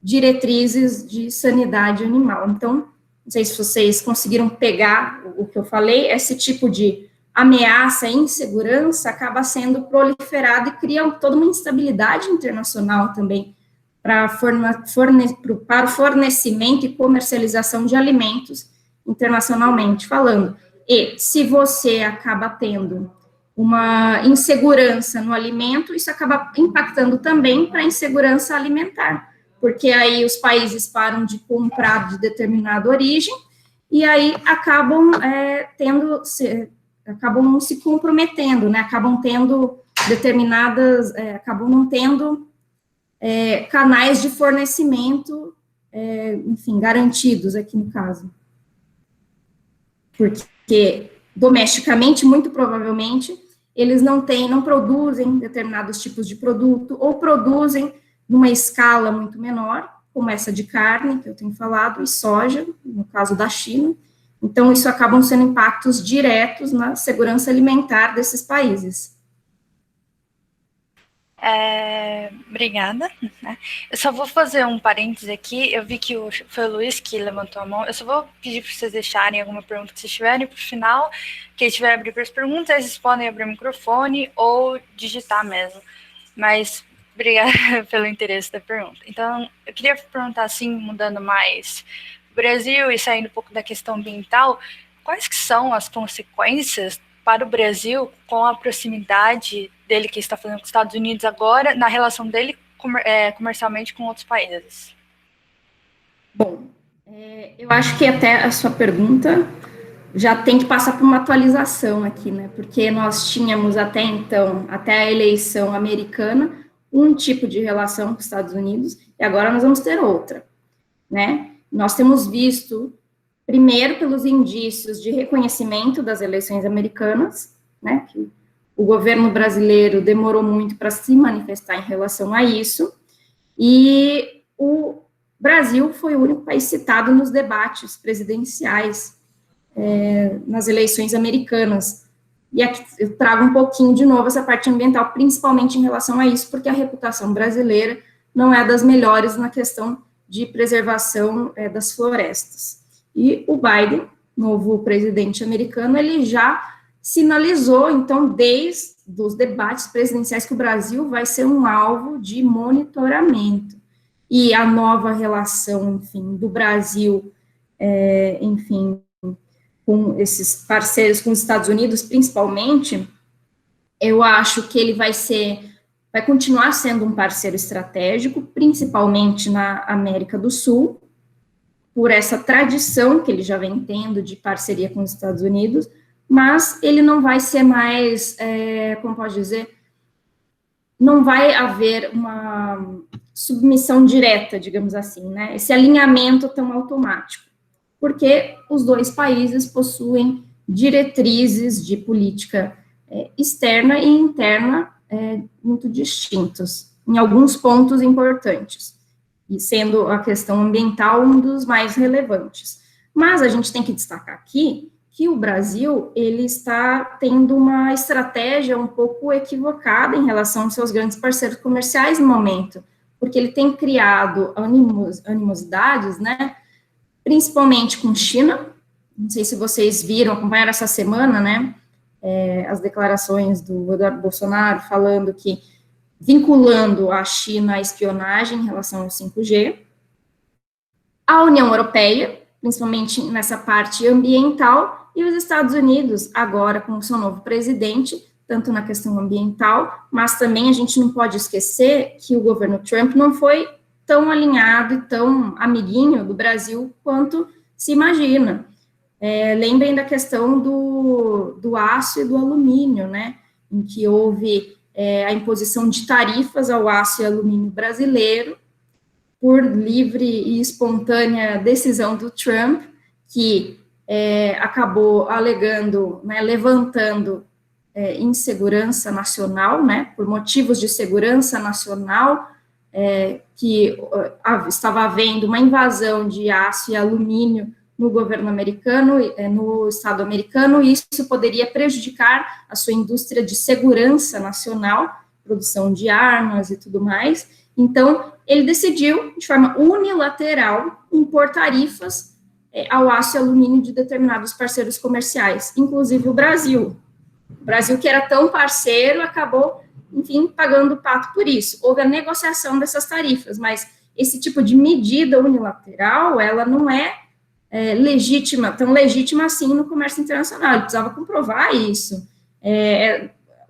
diretrizes de sanidade animal. Então, não sei se vocês conseguiram pegar o que eu falei, esse tipo de ameaça e insegurança acaba sendo proliferado e cria toda uma instabilidade internacional também para o fornecimento e comercialização de alimentos internacionalmente falando. E se você acaba tendo uma insegurança no alimento, isso acaba impactando também para a insegurança alimentar, porque aí os países param de comprar de determinada origem, e aí acabam acabam se comprometendo, né, acabam tendo determinadas, acabam não tendo canais de fornecimento, enfim, garantidos aqui no caso. Porque domesticamente, muito provavelmente, eles não produzem determinados tipos de produto, ou produzem numa escala muito menor, como essa de carne, que eu tenho falado, e soja, no caso da China. Então, isso acabam sendo impactos diretos na segurança alimentar desses países. Obrigada. Eu só vou fazer um parêntese aqui. Eu vi que foi o Luiz que levantou a mão. Eu só vou pedir para vocês deixarem alguma pergunta que vocês tiverem para o final. Quem tiver abrir para as perguntas, vocês podem abrir o microfone ou digitar mesmo. Mas obrigada pelo interesse da pergunta. Então, eu queria perguntar assim, mudando mais o Brasil e saindo um pouco da questão ambiental, quais que são as consequências para o Brasil com a proximidade dele que está fazendo com os Estados Unidos agora, na relação dele comercialmente com outros países? Bom, eu acho que até a sua pergunta já tem que passar por uma atualização aqui, né, porque nós tínhamos até então, até a eleição americana, um tipo de relação com os Estados Unidos, e agora nós vamos ter outra, né. Nós temos visto, primeiro, pelos indícios de reconhecimento das eleições americanas, né, que o governo brasileiro demorou muito para se manifestar em relação a isso, e o Brasil foi o único país citado nos debates presidenciais nas eleições americanas. E aqui eu trago um pouquinho de novo essa parte ambiental, principalmente em relação a isso, porque a reputação brasileira não é das melhores na questão de preservação das florestas. E o Biden, novo presidente americano, ele já sinalizou, então, desde os debates presidenciais, que o Brasil vai ser um alvo de monitoramento. E a nova relação, enfim, do Brasil, enfim, com esses parceiros, com os Estados Unidos, principalmente, eu acho que ele vai continuar sendo um parceiro estratégico, principalmente na América do Sul, por essa tradição que ele já vem tendo de parceria com os Estados Unidos, mas ele não vai ser mais, como pode dizer, não vai haver uma submissão direta, digamos assim, né, esse alinhamento tão automático, porque os dois países possuem diretrizes de política externa e interna muito distintos, em alguns pontos importantes, e sendo a questão ambiental um dos mais relevantes. Mas a gente tem que destacar aqui que o Brasil, ele está tendo uma estratégia um pouco equivocada em relação aos seus grandes parceiros comerciais no momento, porque ele tem criado animosidades, né, principalmente com China. Não sei se vocês viram, acompanharam essa semana, né, as declarações do Eduardo Bolsonaro falando que, vinculando a China à espionagem em relação ao 5G, a União Europeia, principalmente nessa parte ambiental, e os Estados Unidos, agora com o seu novo presidente, tanto na questão ambiental, mas também a gente não pode esquecer que o governo Trump não foi tão alinhado e tão amiguinho do Brasil quanto se imagina. lembrem da questão do aço e do alumínio, né, em que houve a imposição de tarifas ao aço e alumínio brasileiro, por livre e espontânea decisão do Trump, que acabou alegando, né, levantando insegurança nacional, né, por motivos de segurança nacional, que estava havendo uma invasão de aço e alumínio no governo americano, no Estado americano, e isso poderia prejudicar a sua indústria de segurança nacional, produção de armas e tudo mais. Então, ele decidiu, de forma unilateral, impor tarifas ao aço e alumínio de determinados parceiros comerciais, inclusive o Brasil. O Brasil, que era tão parceiro, acabou, enfim, pagando o pato por isso. Houve a negociação dessas tarifas, mas esse tipo de medida unilateral, ela não é legítima, tão legítima assim no comércio internacional, ele precisava comprovar isso.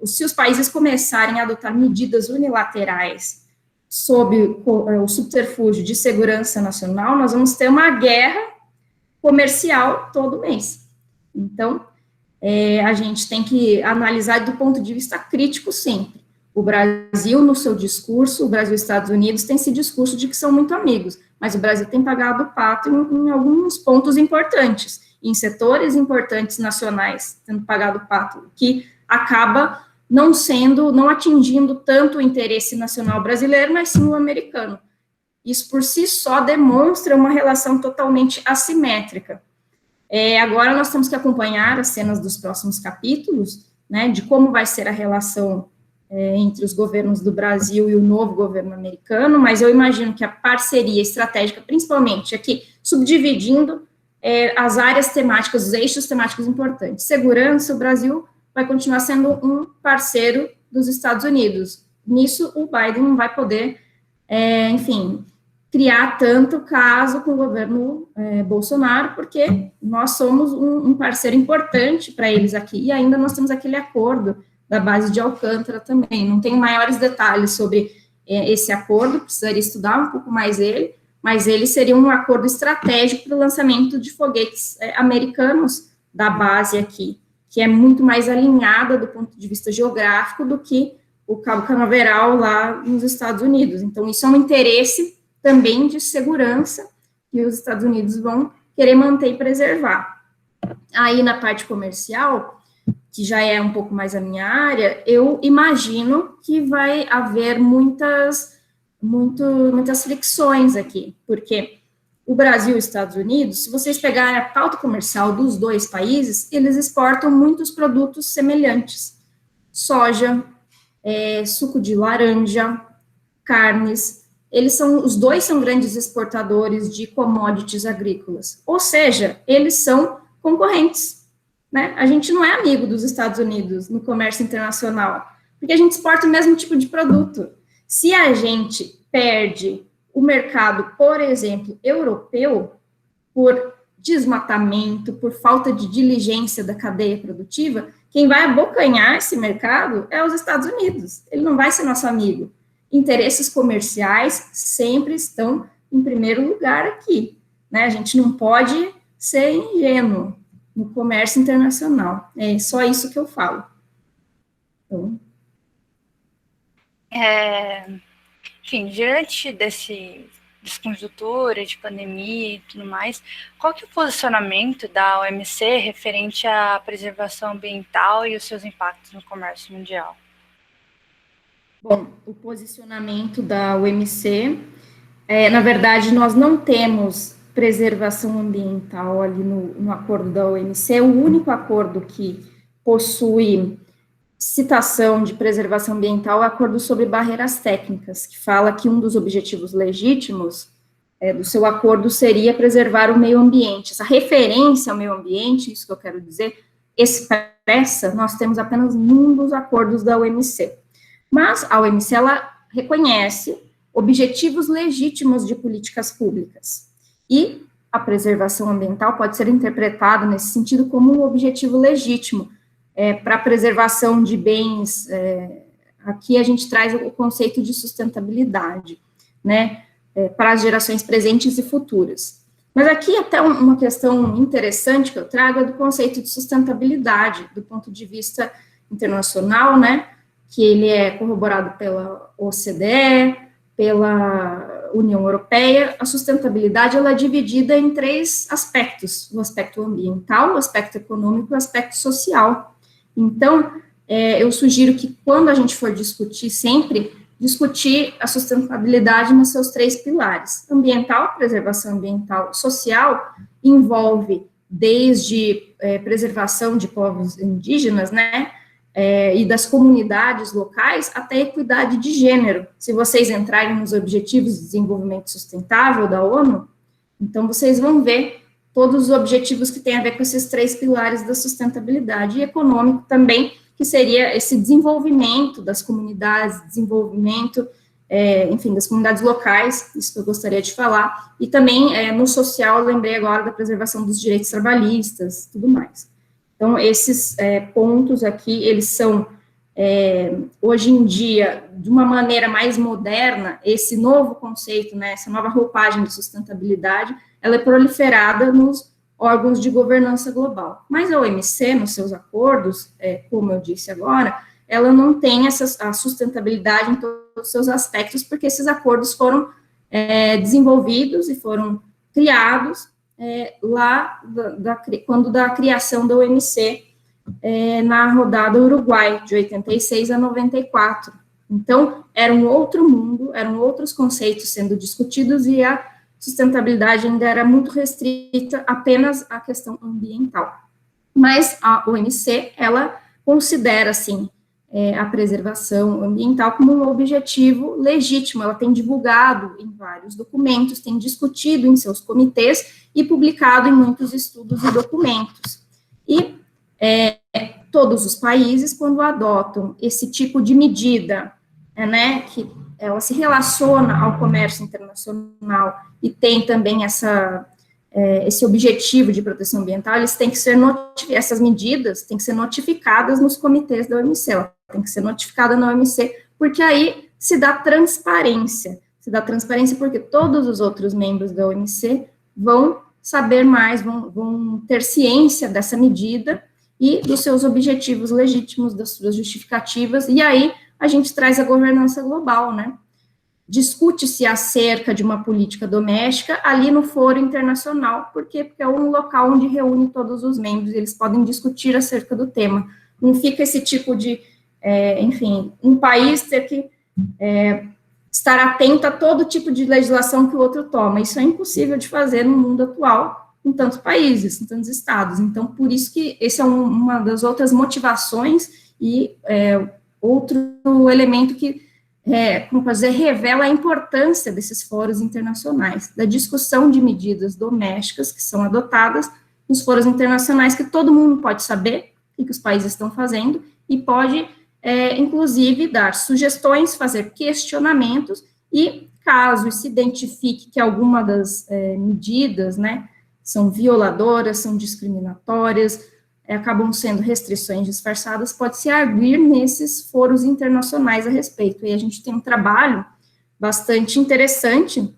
Se os países começarem a adotar medidas unilaterais sob o subterfúgio de segurança nacional, nós vamos ter uma guerra comercial todo mês. Então, a gente tem que analisar do ponto de vista crítico sempre. O Brasil, no seu discurso, o Brasil e os Estados Unidos têm esse discurso de que são muito amigos, mas o Brasil tem pagado o pato em alguns pontos importantes, em setores importantes nacionais, tendo pagado o pato, que acaba não atingindo tanto o interesse nacional brasileiro, mas sim o americano. Isso por si só demonstra uma relação totalmente assimétrica. Agora nós temos que acompanhar as cenas dos próximos capítulos, né, de como vai ser a relação entre os governos do Brasil e o novo governo americano, mas eu imagino que a parceria estratégica, principalmente aqui, subdividindo as áreas temáticas, os eixos temáticos importantes. Segurança, o Brasil vai continuar sendo um parceiro dos Estados Unidos. Nisso, o Biden não vai poder, enfim, criar tanto caso com o governo Bolsonaro, porque nós somos um parceiro importante para eles aqui, e ainda nós temos aquele acordo da base de Alcântara também. Não tenho maiores detalhes sobre esse acordo, precisaria estudar um pouco mais ele, mas ele seria um acordo estratégico para o lançamento de foguetes americanos da base aqui, que é muito mais alinhada do ponto de vista geográfico do que o Cabo Canaveral lá nos Estados Unidos. Então, isso é um interesse também de segurança que os Estados Unidos vão querer manter e preservar. Aí, na parte comercial, que já é um pouco mais a minha área, eu imagino que vai haver muitas fricções aqui, porque o Brasil e os Estados Unidos, se vocês pegarem a pauta comercial dos dois países, eles exportam muitos produtos semelhantes. Soja, suco de laranja, carnes, os dois são grandes exportadores de commodities agrícolas, ou seja, eles são concorrentes, né? A gente não é amigo dos Estados Unidos no comércio internacional, porque a gente exporta o mesmo tipo de produto. Se a gente perde o mercado, por exemplo, europeu, por desmatamento, por falta de diligência da cadeia produtiva, quem vai abocanhar esse mercado é os Estados Unidos, ele não vai ser nosso amigo. Interesses comerciais sempre estão em primeiro lugar aqui, né? A gente não pode ser ingênuo no comércio internacional, é só isso que eu falo. Então... Enfim, diante dessa conjuntura de pandemia e tudo mais, qual que é o posicionamento da OMC referente à preservação ambiental e os seus impactos no comércio mundial? Bom, o posicionamento da OMC, na verdade, nós não temos preservação ambiental ali no acordo da OMC, é o único acordo que possui citação de preservação ambiental é o acordo sobre barreiras técnicas, que fala que um dos objetivos legítimos do seu acordo seria preservar o meio ambiente. Essa referência ao meio ambiente, isso que eu quero dizer, expressa, nós temos apenas num dos acordos da OMC. Mas a OMC, ela reconhece objetivos legítimos de políticas públicas. E a preservação ambiental pode ser interpretada nesse sentido como um objetivo legítimo para a preservação de bens. Aqui a gente traz o conceito de sustentabilidade, né, para as gerações presentes e futuras. Mas aqui até uma questão interessante que eu trago é do conceito de sustentabilidade, do ponto de vista internacional, né, que ele é corroborado pela OCDE, pela União Europeia. A sustentabilidade, ela é dividida em 3 aspectos: o aspecto ambiental, o aspecto econômico e o aspecto social. Então, eu sugiro que quando a gente for discutir, sempre discutir a sustentabilidade nos seus 3 pilares. Ambiental, preservação ambiental, social, envolve desde preservação de povos indígenas, né, e das comunidades locais, até equidade de gênero. Se vocês entrarem nos Objetivos de Desenvolvimento Sustentável da ONU, então vocês vão ver todos os objetivos que têm a ver com esses 3 pilares da sustentabilidade, e econômico também, que seria esse desenvolvimento das comunidades, desenvolvimento, enfim, das comunidades locais, isso que eu gostaria de falar, e também no social, lembrei agora da preservação dos direitos trabalhistas, tudo mais. Então, esses pontos aqui, eles são, hoje em dia, de uma maneira mais moderna, esse novo conceito, né, essa nova roupagem de sustentabilidade, ela é proliferada nos órgãos de governança global. Mas a OMC, nos seus acordos, como eu disse agora, ela não tem a sustentabilidade em todos os seus aspectos, porque esses acordos foram desenvolvidos e foram criados lá, quando da criação da OMC, na rodada Uruguai, de 86 a 94. Então, era um outro mundo, eram outros conceitos sendo discutidos, e a sustentabilidade ainda era muito restrita apenas à questão ambiental. Mas a OMC, ela considera, assim, a preservação ambiental como um objetivo legítimo. Ela tem divulgado em vários documentos, tem discutido em seus comitês e publicado em muitos estudos e documentos. E todos os países, quando adotam esse tipo de medida, né, que ela se relaciona ao comércio internacional e tem também esse objetivo de proteção ambiental, eles têm que ser essas medidas têm que ser notificadas nos comitês da OMC, ela tem que ser notificada na OMC, porque aí se dá transparência porque todos os outros membros da OMC vão saber mais, vão ter ciência dessa medida e dos seus objetivos legítimos, das suas justificativas, e aí a gente traz a governança global, né? Discute-se acerca de uma política doméstica ali no foro internacional, porque é um local onde reúne todos os membros, e eles podem discutir acerca do tema. Não fica esse tipo de, enfim, um país ter que estar atento a todo tipo de legislação que o outro toma. Isso é impossível de fazer no mundo atual, em tantos países, em tantos estados. Então, por isso que esse é uma das outras motivações e outro elemento que, como fazer, revela a importância desses fóruns internacionais, da discussão de medidas domésticas que são adotadas nos fóruns internacionais, que todo mundo pode saber o que os países estão fazendo e pode, inclusive, dar sugestões, fazer questionamentos e, caso se identifique que alguma das medidas, né, são violadoras, são discriminatórias, acabam sendo restrições disfarçadas, pode-se arguir nesses fóruns internacionais a respeito. E a gente tem um trabalho bastante interessante,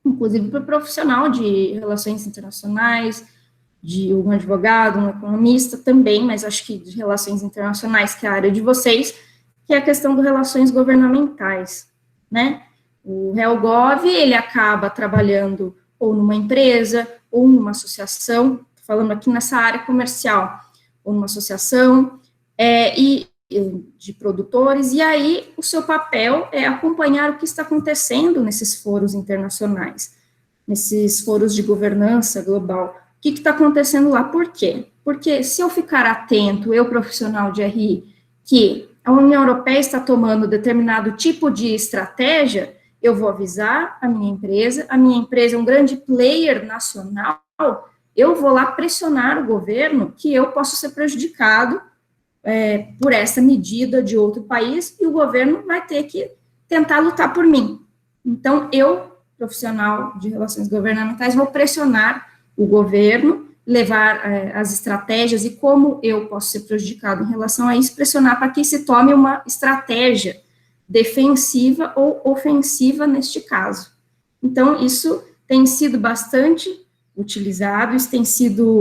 inclusive para o profissional de relações internacionais, de um advogado, um economista também, mas acho que de relações internacionais, que é a área de vocês, que é a questão das relações governamentais, né? O RELGOV, ele acaba trabalhando ou numa empresa, ou numa associação, falando aqui nessa área comercial, ou numa associação, de produtores, e aí o seu papel é acompanhar o que está acontecendo nesses fóruns internacionais, nesses fóruns de governança global. O que está acontecendo lá? Por quê? Porque se eu ficar atento, eu profissional de RI, que a União Europeia está tomando determinado tipo de estratégia, eu vou avisar a minha empresa é um grande player nacional, eu vou lá pressionar o governo que eu posso ser prejudicado por essa medida de outro país, e o governo vai ter que tentar lutar por mim. Então, eu, profissional de relações governamentais, vou pressionar o governo, levar as estratégias e como eu posso ser prejudicado em relação a isso, pressionar para que se tome uma estratégia defensiva ou ofensiva neste caso. Então, isso tem sido bastante utilizado, isso tem sido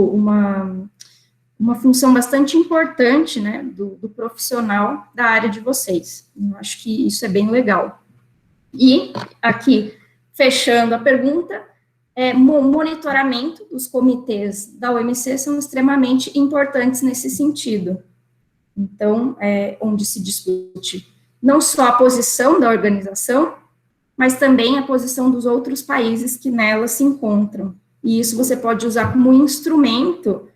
uma função bastante importante, né, do profissional da área de vocês. Eu acho que isso é bem legal. E, aqui, fechando a pergunta, monitoramento dos comitês da OMC são extremamente importantes nesse sentido. Então, onde se discute não só a posição da organização, mas também a posição dos outros países que nela se encontram. E isso você pode usar como instrumento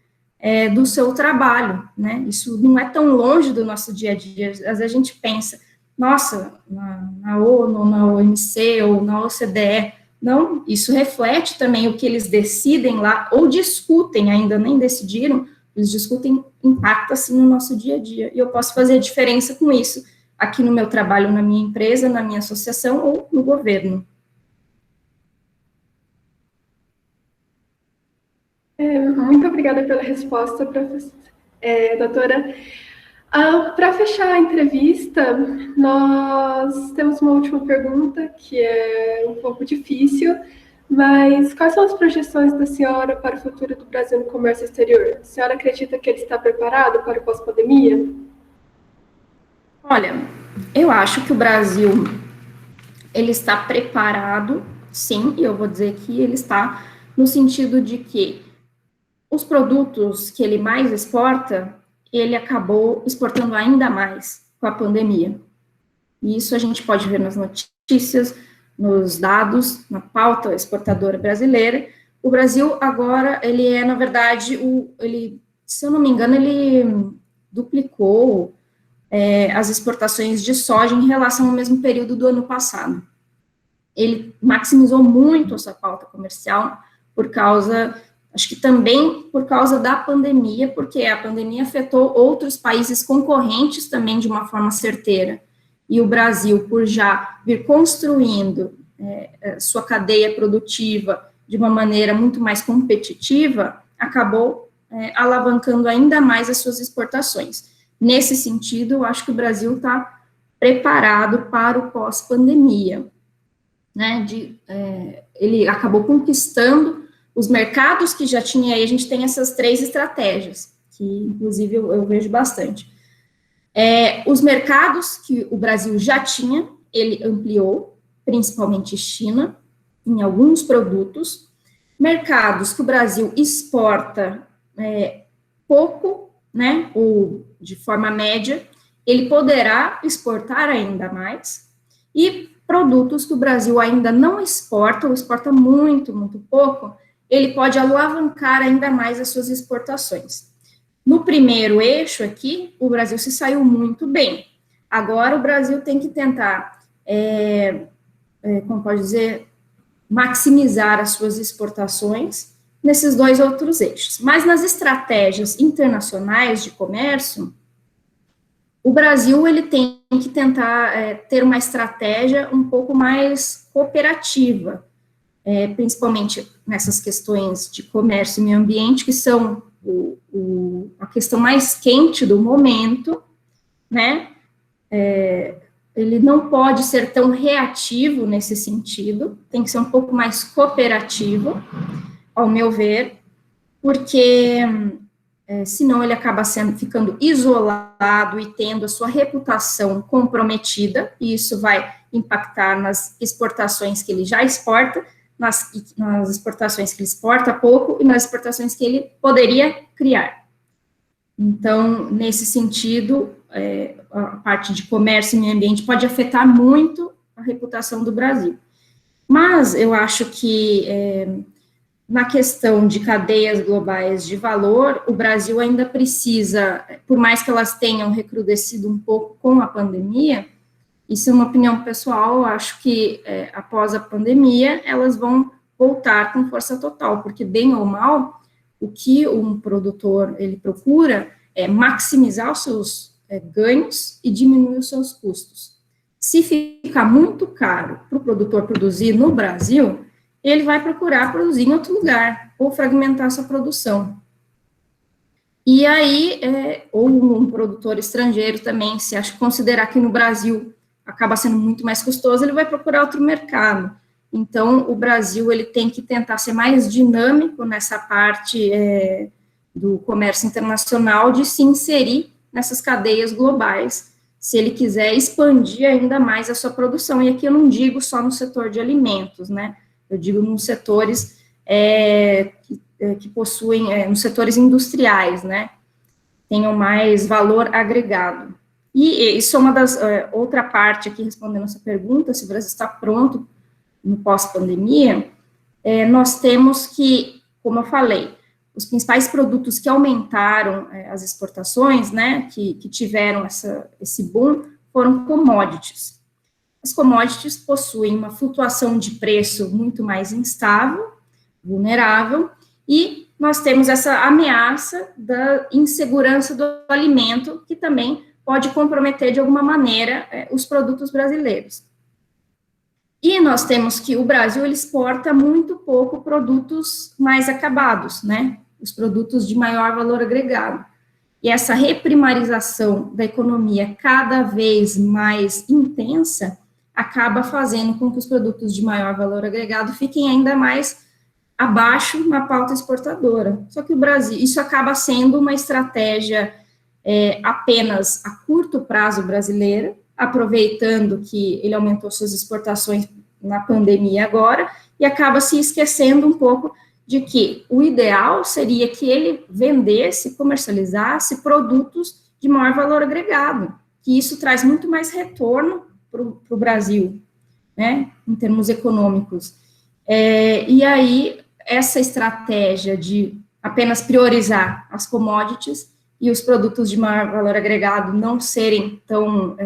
do seu trabalho, né? Isso não é tão longe do nosso dia a dia. Às vezes a gente pensa, nossa, na ONU, na OMC ou na OCDE, não, isso reflete também o que eles decidem lá, ou discutem, ainda nem decidiram, eles discutem, impacta assim no nosso dia a dia, e eu posso fazer a diferença com isso, aqui no meu trabalho, na minha empresa, na minha associação, ou no governo. Muito obrigada pela resposta, doutora. Para fechar a entrevista, nós temos uma última pergunta, que é um pouco difícil, mas quais são as projeções da senhora para o futuro do Brasil no comércio exterior? A senhora acredita que ele está preparado para o pós-pandemia? Olha, eu acho que o Brasil, ele está preparado, sim, e eu vou dizer que ele está no sentido de que os produtos que ele mais exporta, ele acabou exportando ainda mais com a pandemia. E isso a gente pode ver nas notícias, nos dados, na pauta exportadora brasileira. O Brasil agora, ele é, na verdade, se eu não me engano, ele duplicou as exportações de soja em relação ao mesmo período do ano passado. Ele maximizou muito a sua pauta comercial por causa, acho que também por causa da pandemia, porque a pandemia afetou outros países concorrentes também de uma forma certeira. E o Brasil, por já vir construindo sua cadeia produtiva de uma maneira muito mais competitiva, acabou alavancando ainda mais as suas exportações. Nesse sentido, eu acho que o Brasil está preparado para o pós-pandemia, né? Ele acabou conquistando os mercados que já tinha aí. A gente tem essas 3 estratégias, que inclusive eu vejo bastante. Os mercados que o Brasil já tinha, ele ampliou, principalmente China, em alguns produtos. Mercados que o Brasil exporta pouco, né, ou de forma média, ele poderá exportar ainda mais. E produtos que o Brasil ainda não exporta, ou exporta muito, muito pouco, ele pode alavancar ainda mais as suas exportações. No primeiro eixo aqui, o Brasil se saiu muito bem. Agora, o Brasil tem que tentar, como pode dizer, maximizar as suas exportações nesses 2 outros eixos. Mas nas estratégias internacionais de comércio, o Brasil ele tem que tentar ter uma estratégia um pouco mais cooperativa, principalmente nessas questões de comércio e meio ambiente, que são a questão mais quente do momento, né? Ele não pode ser tão reativo nesse sentido, tem que ser um pouco mais cooperativo, ao meu ver, porque senão ele acaba ficando isolado e tendo a sua reputação comprometida, e isso vai impactar nas exportações que ele já exporta, nas exportações que ele exporta pouco e nas exportações que ele poderia criar. Então, nesse sentido, a parte de comércio e meio ambiente pode afetar muito a reputação do Brasil. Mas eu acho que na questão de cadeias globais de valor, o Brasil ainda precisa, por mais que elas tenham recrudescido um pouco com a pandemia, isso é uma opinião pessoal, eu acho que após a pandemia, elas vão voltar com força total, porque bem ou mal, o que um produtor ele procura é maximizar os seus ganhos e diminuir os seus custos. Se ficar muito caro para o produtor produzir no Brasil, ele vai procurar produzir em outro lugar, ou fragmentar sua produção. E aí, ou um produtor estrangeiro também, se considerar que no Brasil acaba sendo muito mais custoso, ele vai procurar outro mercado. Então, o Brasil ele tem que tentar ser mais dinâmico nessa parte do comércio internacional, de se inserir nessas cadeias globais, se ele quiser expandir ainda mais a sua produção. E aqui eu não digo só no setor de alimentos, né? Eu digo nos setores que possuem, nos setores industriais, né? Tenham mais valor agregado. E isso é uma das, outra parte aqui, respondendo essa pergunta, se o Brasil está pronto no pós-pandemia, nós temos que, como eu falei, os principais produtos que aumentaram as exportações, né, que tiveram esse boom, foram commodities. As commodities possuem uma flutuação de preço muito mais instável, vulnerável, e nós temos essa ameaça da insegurança do alimento, que também pode comprometer de alguma maneira os produtos brasileiros. E nós temos que o Brasil ele exporta muito pouco produtos mais acabados, né? Os produtos de maior valor agregado. E essa reprimarização da economia cada vez mais intensa acaba fazendo com que os produtos de maior valor agregado fiquem ainda mais abaixo na pauta exportadora. Só que o Brasil, isso acaba sendo uma estratégia apenas a curto prazo brasileira, aproveitando que ele aumentou suas exportações na pandemia agora, e acaba se esquecendo um pouco de que o ideal seria que ele vendesse, comercializasse produtos de maior valor agregado, que isso traz muito mais retorno para o Brasil, né, em termos econômicos. E aí, essa estratégia de apenas priorizar as commodities e os produtos de maior valor agregado não serem tão,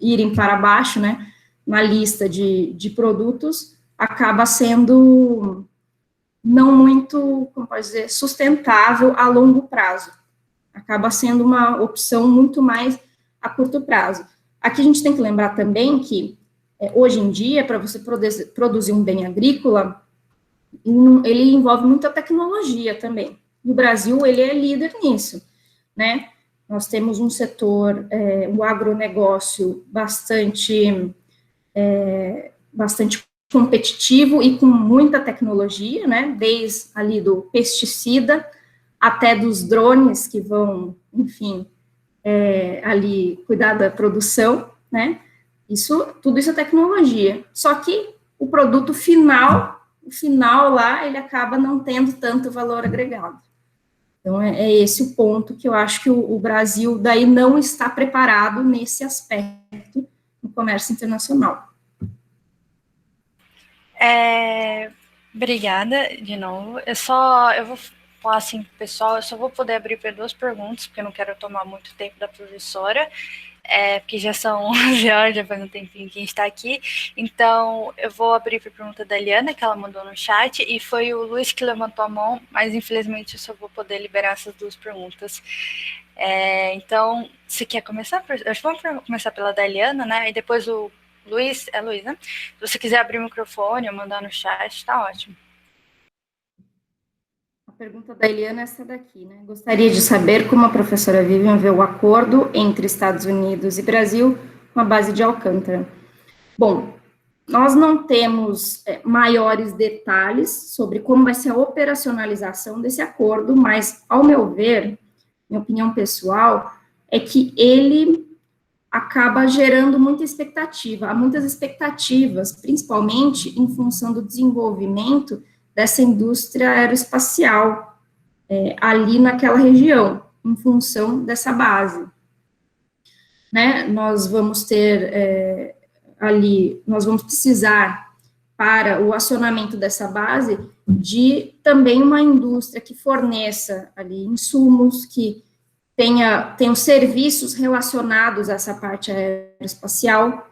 irem para baixo, né, na lista de produtos, acaba sendo não muito, como pode dizer, sustentável a longo prazo. Acaba sendo uma opção muito mais a curto prazo. Aqui a gente tem que lembrar também que, hoje em dia, para você produzir um bem agrícola, ele envolve muita tecnologia também. No Brasil, ele é líder nisso, né? Nós temos um setor, o agronegócio bastante competitivo e com muita tecnologia, né? Desde ali do pesticida até dos drones que vão, enfim, ali cuidar da produção, né? Tudo isso é tecnologia. Só que o produto final lá, ele acaba não tendo tanto valor agregado. Então, é esse o ponto que eu acho que o Brasil daí não está preparado nesse aspecto no comércio internacional. Obrigada de novo. Eu vou falar assim, pessoal, eu só vou poder abrir para 2 perguntas, porque eu não quero tomar muito tempo da professora, porque já são 11 horas, já faz um tempinho que a gente está aqui. Então, eu vou abrir para a pergunta da Eliana, que ela mandou no chat, e foi o Luiz que levantou a mão, mas infelizmente eu só vou poder liberar essas 2 perguntas. Então, você quer começar? Acho que vamos começar pela da Eliana, né? E depois o Luiz, Luiz, né? Se você quiser abrir o microfone ou mandar no chat, tá ótimo. A pergunta da Eliana é essa daqui, né? Gostaria de saber como a professora Vivian vê o acordo entre Estados Unidos e Brasil com a base de Alcântara. Bom, nós não temos maiores detalhes sobre como vai ser a operacionalização desse acordo, mas, ao meu ver, minha opinião pessoal, é que ele acaba gerando muita expectativa. Há muitas expectativas, principalmente em função do desenvolvimento dessa indústria aeroespacial ali naquela região, em função dessa base. Né? Nós vamos ter nós vamos precisar, para o acionamento dessa base, de também uma indústria que forneça ali insumos, que tenham serviços relacionados a essa parte aeroespacial,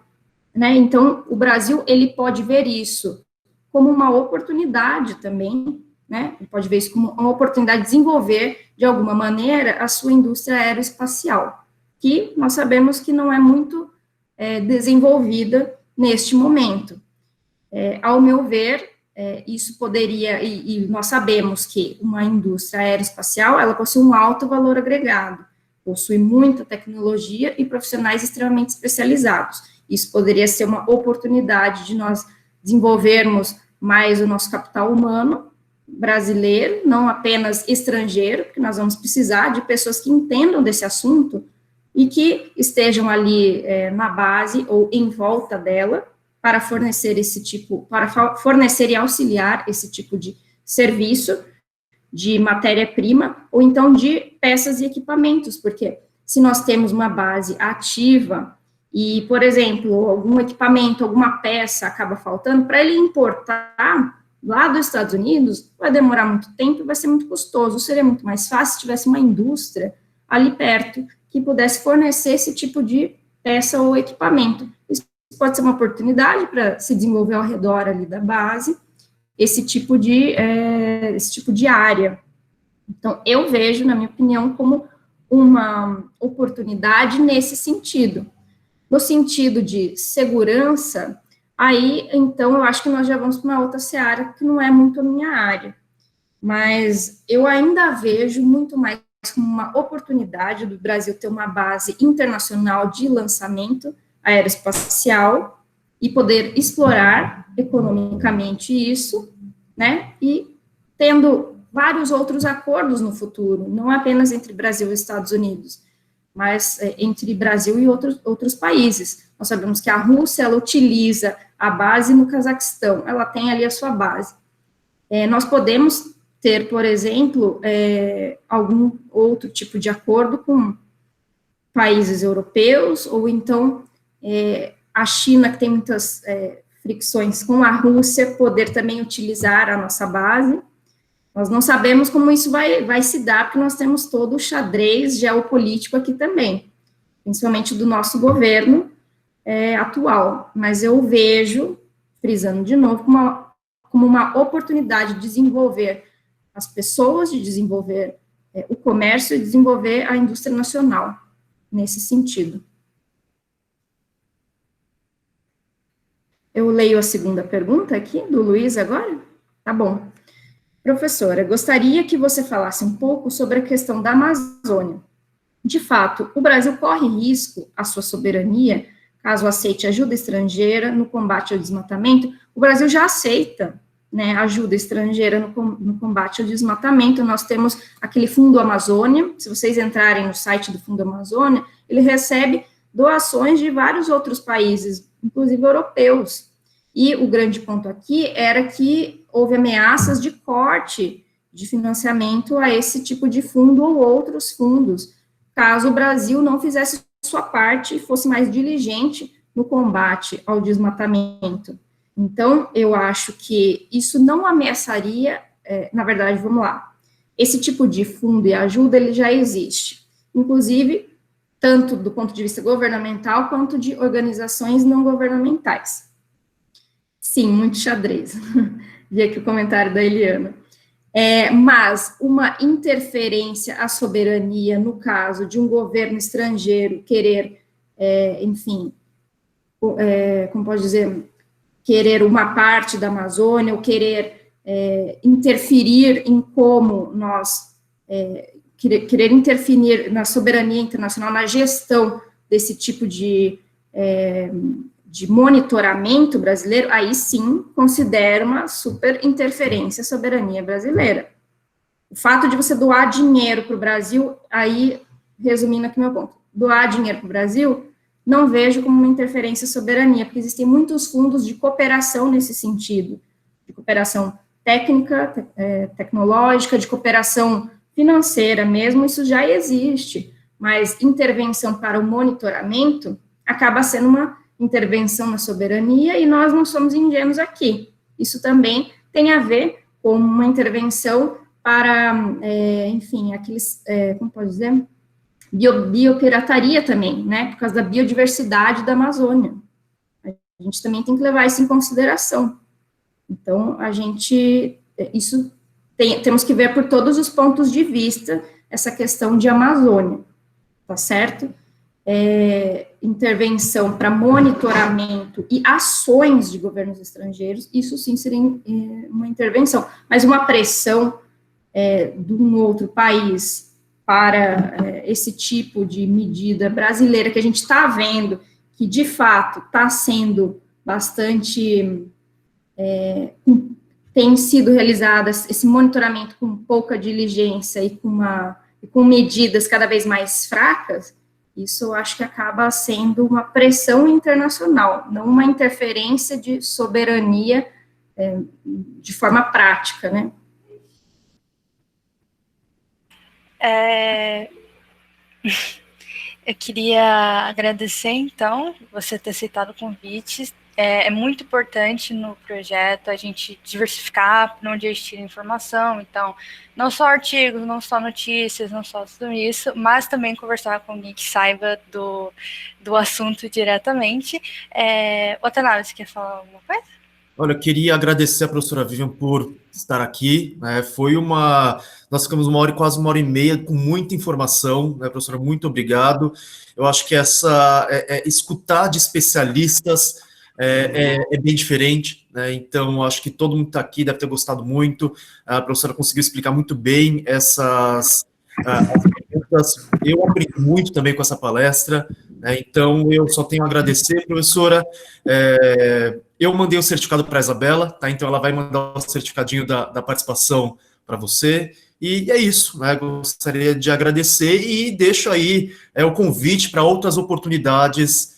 né? Então, o Brasil, ele pode ver isso como uma oportunidade também, né? Ele pode ver isso como uma oportunidade de desenvolver, de alguma maneira, a sua indústria aeroespacial, que nós sabemos que não é muito desenvolvida neste momento. Ao meu ver, isso poderia, e nós sabemos que uma indústria aeroespacial, ela possui um alto valor agregado, possui muita tecnologia e profissionais extremamente especializados. Isso poderia ser uma oportunidade de nós desenvolvermos mais o nosso capital humano brasileiro, não apenas estrangeiro, porque nós vamos precisar de pessoas que entendam desse assunto e que estejam ali na base ou em volta dela para fornecer fornecer e auxiliar esse tipo de serviço, de matéria-prima, ou então de peças e equipamentos, porque se nós temos uma base ativa e, por exemplo, algum equipamento, alguma peça acaba faltando, para ele importar lá dos Estados Unidos, vai demorar muito tempo e vai ser muito custoso. Seria muito mais fácil se tivesse uma indústria ali perto que pudesse fornecer esse tipo de peça ou equipamento. Isso pode ser uma oportunidade para se desenvolver ao redor ali da base, esse tipo de área. Então, eu vejo, na minha opinião, como uma oportunidade nesse sentido. No sentido de segurança, aí, então, eu acho que nós já vamos para uma outra seara, que não é muito a minha área. Mas eu ainda vejo muito mais como uma oportunidade do Brasil ter uma base internacional de lançamento aeroespacial e poder explorar economicamente isso, né, e tendo vários outros acordos no futuro, não apenas entre Brasil e Estados Unidos, mas entre Brasil e outros países. Nós sabemos que a Rússia, ela utiliza a base no Cazaquistão, ela tem ali a sua base. Nós podemos ter, por exemplo, algum outro tipo de acordo com países europeus, ou então a China, que tem muitas fricções com a Rússia, poder também utilizar a nossa base. Nós não sabemos como isso vai se dar, porque nós temos todo o xadrez geopolítico aqui também, principalmente do nosso governo atual. Mas eu vejo, frisando de novo, como uma oportunidade de desenvolver as pessoas, de desenvolver o comércio e desenvolver a indústria nacional, nesse sentido. Eu leio a segunda pergunta aqui, do Luiz agora? Tá bom. Professora, gostaria que você falasse um pouco sobre a questão da Amazônia. De fato, o Brasil corre risco à sua soberania, caso aceite ajuda estrangeira no combate ao desmatamento. O Brasil já aceita, né, ajuda estrangeira no combate ao desmatamento. Nós temos aquele Fundo Amazônia, se vocês entrarem no site do Fundo Amazônia, ele recebe doações de vários outros países, inclusive europeus. E o grande ponto aqui era que houve ameaças de corte de financiamento a esse tipo de fundo ou outros fundos, caso o Brasil não fizesse sua parte e fosse mais diligente no combate ao desmatamento. Então, eu acho que isso não ameaçaria, na verdade, vamos lá, esse tipo de fundo e ajuda, ele já existe, inclusive, tanto do ponto de vista governamental, quanto de organizações não governamentais. Sim, muito xadrez. Vi aqui o comentário da Eliana. Mas uma interferência à soberania, no caso de um governo estrangeiro querer, enfim, como pode dizer, querer uma parte da Amazônia, ou querer interferir em como nós, querer interferir na soberania internacional, na gestão desse tipo de monitoramento brasileiro, aí sim considero uma super interferência à soberania brasileira. O fato de você doar dinheiro para o Brasil, aí, resumindo aqui meu ponto, doar dinheiro para o Brasil, não vejo como uma interferência à soberania, porque existem muitos fundos de cooperação nesse sentido, de cooperação técnica, tecnológica, de cooperação financeira mesmo, isso já existe, mas intervenção para o monitoramento acaba sendo uma intervenção na soberania, e nós não somos ingênuos aqui. Isso também tem a ver com uma intervenção para, enfim, aqueles, como pode dizer, biopirataria também, né, por causa da biodiversidade da Amazônia. A gente também tem que levar isso em consideração. Então, temos que ver por todos os pontos de vista essa questão de Amazônia, tá certo? Intervenção para monitoramento e ações de governos estrangeiros, isso sim seria uma intervenção, mas uma pressão de um outro país para esse tipo de medida brasileira que a gente está vendo que, de fato, está sendo bastante tem sido realizadas esse monitoramento com pouca diligência e com medidas cada vez mais fracas, isso eu acho que acaba sendo uma pressão internacional, não uma interferência de soberania de forma prática, né? Eu queria agradecer, então, você ter aceitado o convite. É muito importante no projeto a gente diversificar para onde a gente tira informação. Então, não só artigos, não só notícias, não só tudo isso, mas também conversar com alguém que saiba do assunto diretamente. Otávio, você quer falar alguma coisa? Olha, eu queria agradecer a professora Vivian por estar aqui, né? Nós ficamos quase uma hora e meia com muita informação, né, professora? Muito obrigado. Eu acho que escutar de especialistas é bem diferente, né? Então, acho que todo mundo que está aqui deve ter gostado muito. A professora conseguiu explicar muito bem as perguntas. Eu aprendi muito também com essa palestra, né? Então, eu só tenho a agradecer, professora. Eu mandei o certificado para a Isabela, tá? Então, ela vai mandar o certificadinho da participação para você. E é isso, né? Gostaria de agradecer e deixo aí o convite para outras oportunidades